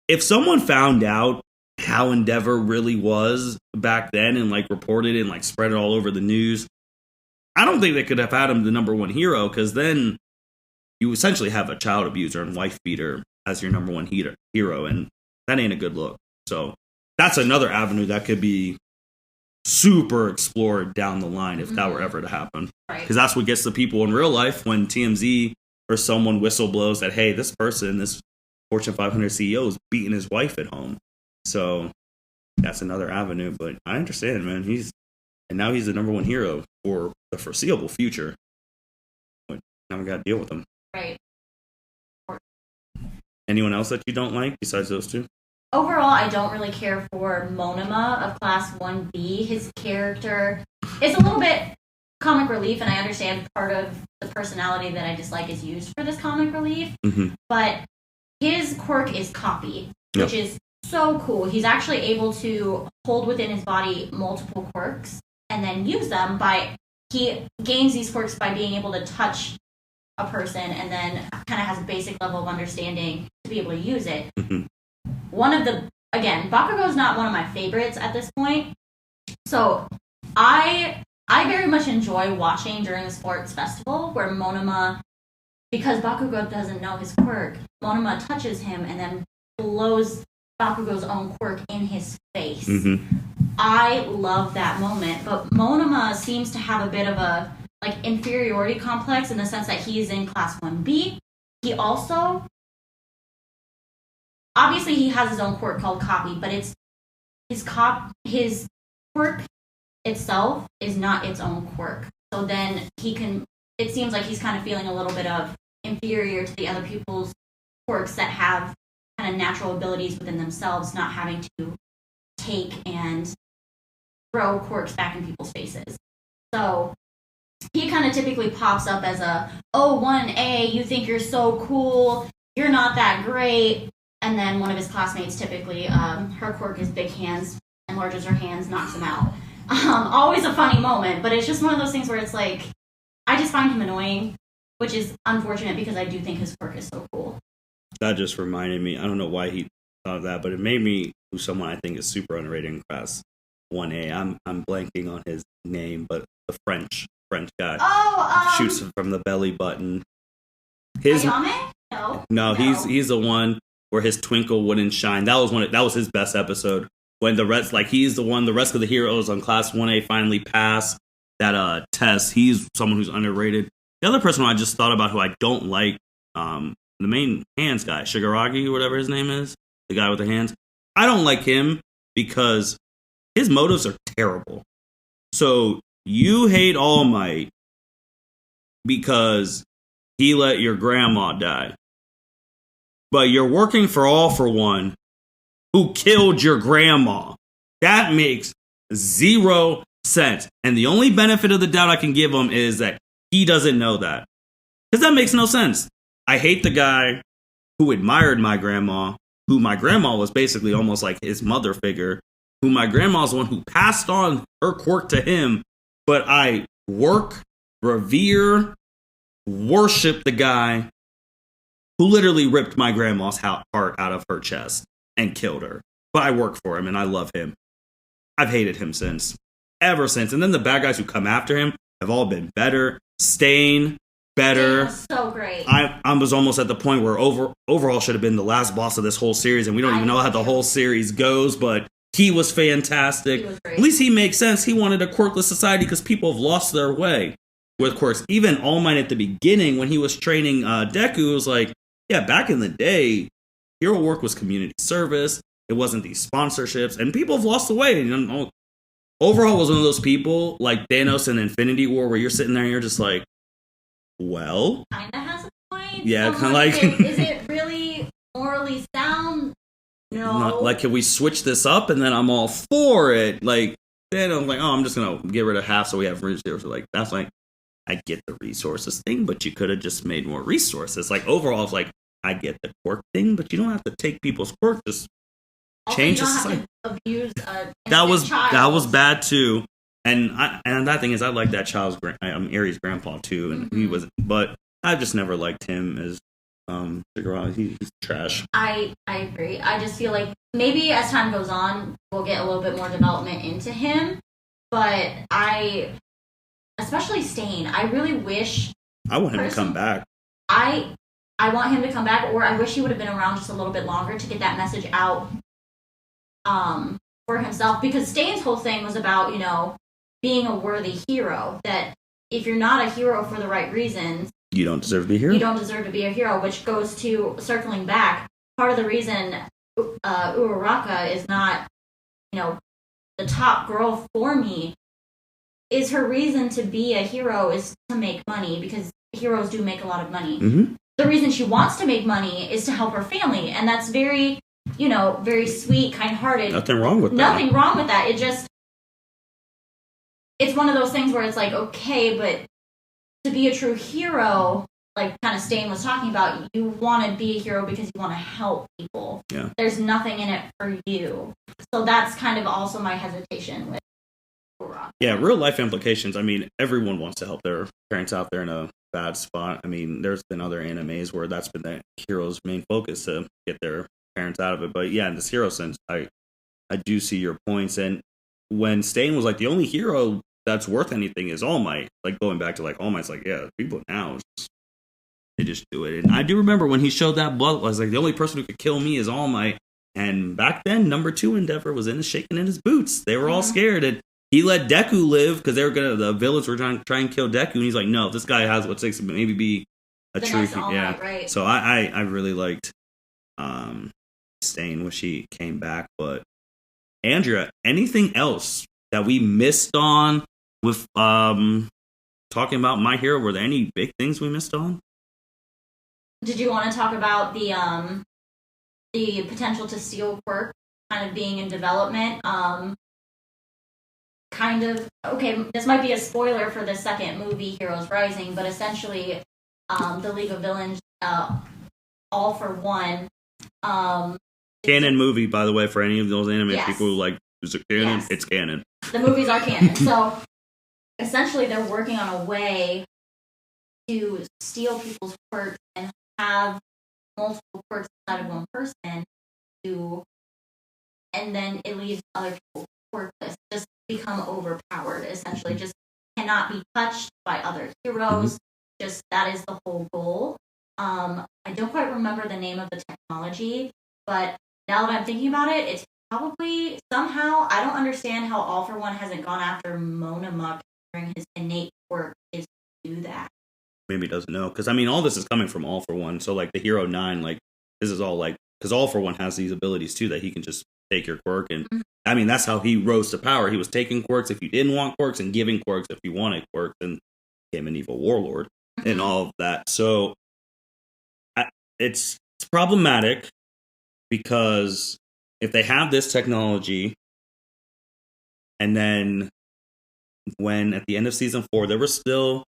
If someone found out how Endeavor really was back then and reported it and spread it all over the news, I don't think they could have had him the number one hero, because then you essentially have a child abuser and wife beater as your number one hero, and that ain't a good look. So that's another avenue that could be super explored down the line if that were ever to happen. Because that's what gets the people in real life when TMZ or someone whistleblows that, hey, this person, this Fortune 500 CEO is beating his wife at home. So that's another avenue. But I understand, man. Now he's the number one hero for the foreseeable future. But now we got to deal with him. Right. Anyone else that you don't like besides those two? Overall, I don't really care for Monoma of Class 1B. His character is a little bit comic relief, and I understand part of the personality that I dislike is used for this comic relief. But his quirk is copy, which is so cool. He's actually able to hold within his body multiple quirks and then use them he gains these quirks by being able to touch a person and then kind of has a basic level of understanding to be able to use it. Bakugo's not one of my favorites at this point. So I very much enjoy watching during the sports festival where Monoma, because Bakugo doesn't know his quirk, Monoma touches him and then blows Bakugo's own quirk in his face. I love that moment, but Monoma seems to have a bit of a inferiority complex in the sense that he's in class 1B. He also, obviously he has his own quirk called copy, but it's his quirk itself is not its own quirk. So then it seems like he's kind of feeling a little bit of inferior to the other people's quirks that have kind of natural abilities within themselves, not having to take and throw quirks back in people's faces. So he kind of typically pops up as 1A, you think you're so cool, you're not that great. And then one of his classmates, typically, her quirk is big hands, enlarges her hands, knocks him out. Always a funny moment, but it's just one of those things where it's like, I just find him annoying, which is unfortunate because I do think his quirk is so cool. That just reminded me, I don't know why he thought of that, but it made me who someone I think is super underrated in class 1A. I'm blanking on his name, but the French guy shoots from the belly button. Ayame? No, he's the one where his twinkle wouldn't shine. That was his best episode. When the rest, he's the one, the rest of the heroes on class 1A finally pass that test. He's someone who's underrated. The other person I just thought about who I don't like, the main hands guy, Shigaragi, or whatever his name is, the guy with the hands. I don't like him because his motives are terrible. So you hate All Might because he let your grandma die. But you're working for All for One, who killed your grandma. That makes zero sense. And the only benefit of the doubt I can give him is that he doesn't know that. Because that makes no sense. I hate the guy who admired my grandma, who my grandma was basically almost like his mother figure, who my grandma's the one who passed on her quirk to him. But I revere, worship the guy who literally ripped my grandma's heart out of her chest and killed her. But I work for him and I love him. I've hated him ever since. And then the bad guys who come after him have all been better. Stain, better. So great. I was almost at the point where overall should have been the last boss of this whole series, and we don't even know how the whole series goes, but he was fantastic. He was great. At least he makes sense. He wanted a quirkless society because people have lost their way with quirks. Even All Might at the beginning, when he was training Deku, was like, yeah, back in the day, hero work was community service. It wasn't these sponsorships, and people have lost the way. And overall was one of those people like Thanos in Infinity War where you're sitting there and you're just like, well, kind of has a point. Yeah, kind of like, is it really morally sound? No. Can we switch this up? And then I'm all for it. Then I'm like, I'm just gonna get rid of half so we have resources. That's I get the resources thing, but you could have just made more resources. Overall, it's I get the quirk thing, but you don't have to take people's quirk. Just change the society. Abuse that was bad too. And that thing is, I like that child's Aries' grandpa too, and he was, but I just never liked him as Shigaraki. He's trash. I agree. I just feel like maybe as time goes on, we'll get a little bit more development into him. But especially Stain, I really wish I want him to come back. I want him to come back, or I wish he would have been around just a little bit longer to get that message out for himself, because Stain's whole thing was about, being a worthy hero, that if you're not a hero for the right reasons, you don't deserve to be a hero. You don't deserve to be a hero, which goes to, circling back, part of the reason Uraraka is not, the top girl for me is her reason to be a hero is to make money, because heroes do make a lot of money. Mm-hmm. The reason she wants to make money is to help her family, and that's very, very sweet, kind-hearted. Nothing wrong with that. Nothing wrong with that. It's one of those things where it's like, okay, but to be a true hero, like kind of Stain was talking about, you want to be a hero because you want to help people. Yeah. There's nothing in it for you. So that's kind of also my hesitation with Yeah, real life implications. I mean, everyone wants to help their parents out there in a bad spot. I mean, there's been other animes where that's been the hero's main focus to get their parents out of it. But yeah, in this hero sense, I do see your points. And when Stain was like, the only hero that's worth anything is All Might. Like going back to like All Might's like, yeah, people now they just do it. And I do remember when he showed that blood, I was like, the only person who could kill me is All Might. And back then, number 2 Endeavor was shaking in his boots. They were all scared, and he let Deku live because the villains were trying and kill Deku, and he's like, no, this guy has what takes to maybe be a true, yeah. Right. So I really liked Stain when she came back. But Andrea, anything else that we missed on with talking about My Hero? Were there any big things we missed on? Did you want to talk about the potential to steal quirk kind of being in development? This might be a spoiler for the second movie, Heroes Rising, but essentially, the League of Villains, All for One. Canon movie, by the way, for any of those anime people who like, is it canon? Yes. It's canon. The movies are canon. So, essentially, they're working on a way to steal people's quirks and have multiple quirks inside of one person, and then it leaves other people quirkless, just become overpowered, essentially, just cannot be touched by other heroes. Just that is the whole goal. I don't quite remember the name of the technology, but now that I'm thinking about it, it's probably somehow, I don't understand how All for One hasn't gone after Monomuck during his innate quirk is to do that. Maybe he doesn't know, because I mean, all this is coming from All for One. So like the Hero 9, like this is all like, because All for One has these abilities too that he can just take your quirk, and I mean that's how he rose to power. He was taking quirks if you didn't want quirks and giving quirks if you wanted quirks, and became an evil warlord and all of that. So it's problematic because if they have this technology, and then when at the end of season 4 there were still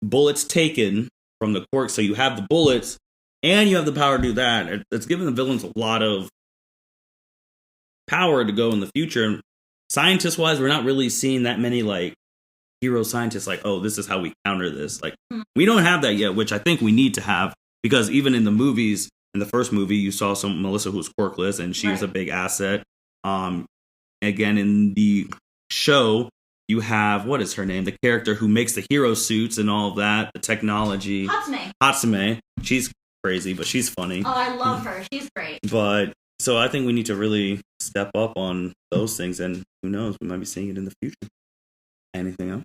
bullets taken from the quirk, so you have the bullets and you have the power to do that, it's giving the villains a lot of power to go in the future. And scientist wise, we're not really seeing that many like hero scientists like, oh, this is how we counter this. Like we don't have that yet, which I think we need to have, because even in the movies, in the first movie, you saw some Melissa who was quirkless, and she was a big asset. Again, in the show, you have, what is her name? The character who makes the hero suits and all of that, the technology. Hatsume. She's crazy, but she's funny. Oh, I love her. She's great. But so I think we need to really step up on those things, and who knows, we might be seeing it in the future. Anything else?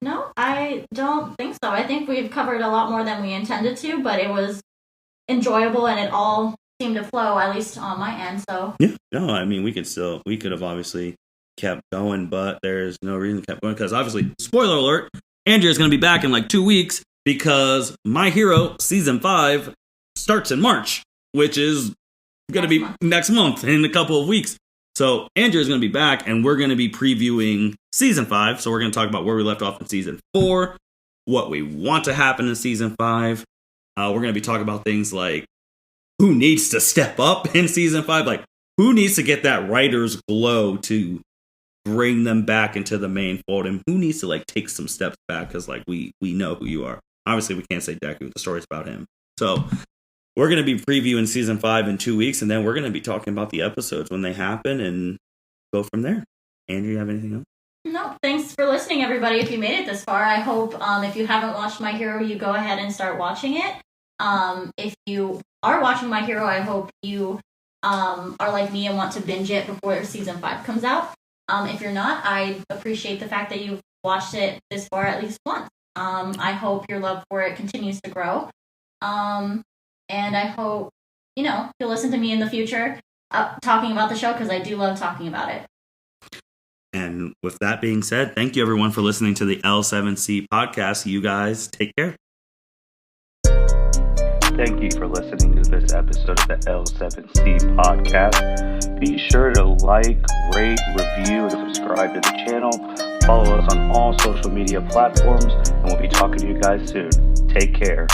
No, I don't think so. I think we've covered a lot more than we intended to, but it was enjoyable and it all seemed to flow, at least on my end. So yeah, no, I mean we could have obviously kept going, but there's no reason to keep going, because obviously, spoiler alert, Andrea's going to be back in like 2 weeks, because My Hero season 5 starts in March, which is going to be next month, in a couple of weeks. So Andrea's going to be back, and we're going to be previewing season 5. So we're going to talk about where we left off in season 4, what we want to happen in season 5. We're going to be talking about things like who needs to step up in season 5, like who needs to get that writer's glow to bring them back into the main fold, and who needs to like take some steps back, because like we know who you are. Obviously, we can't say Deku. The story's about him. So we're going to be previewing season 5 in 2 weeks, and then we're going to be talking about the episodes when they happen and go from there. Andrew, you have anything else? No, thanks for listening, everybody. If you made it this far, I hope if you haven't watched My Hero, you go ahead and start watching it. If you are watching My Hero, I hope you are like me and want to binge it before season 5 comes out. If you're not, I appreciate the fact that you've watched it this far at least once. I hope your love for it continues to grow. And I hope, you'll listen to me in the future talking about the show, because I do love talking about it. And with that being said, thank you everyone for listening to the L7C Podcast. You guys take care. Thank you for listening to this episode of the L7C Podcast. Be sure to like, rate, review, and subscribe to the channel. Follow us on all social media platforms, and we'll be talking to you guys soon. Take care.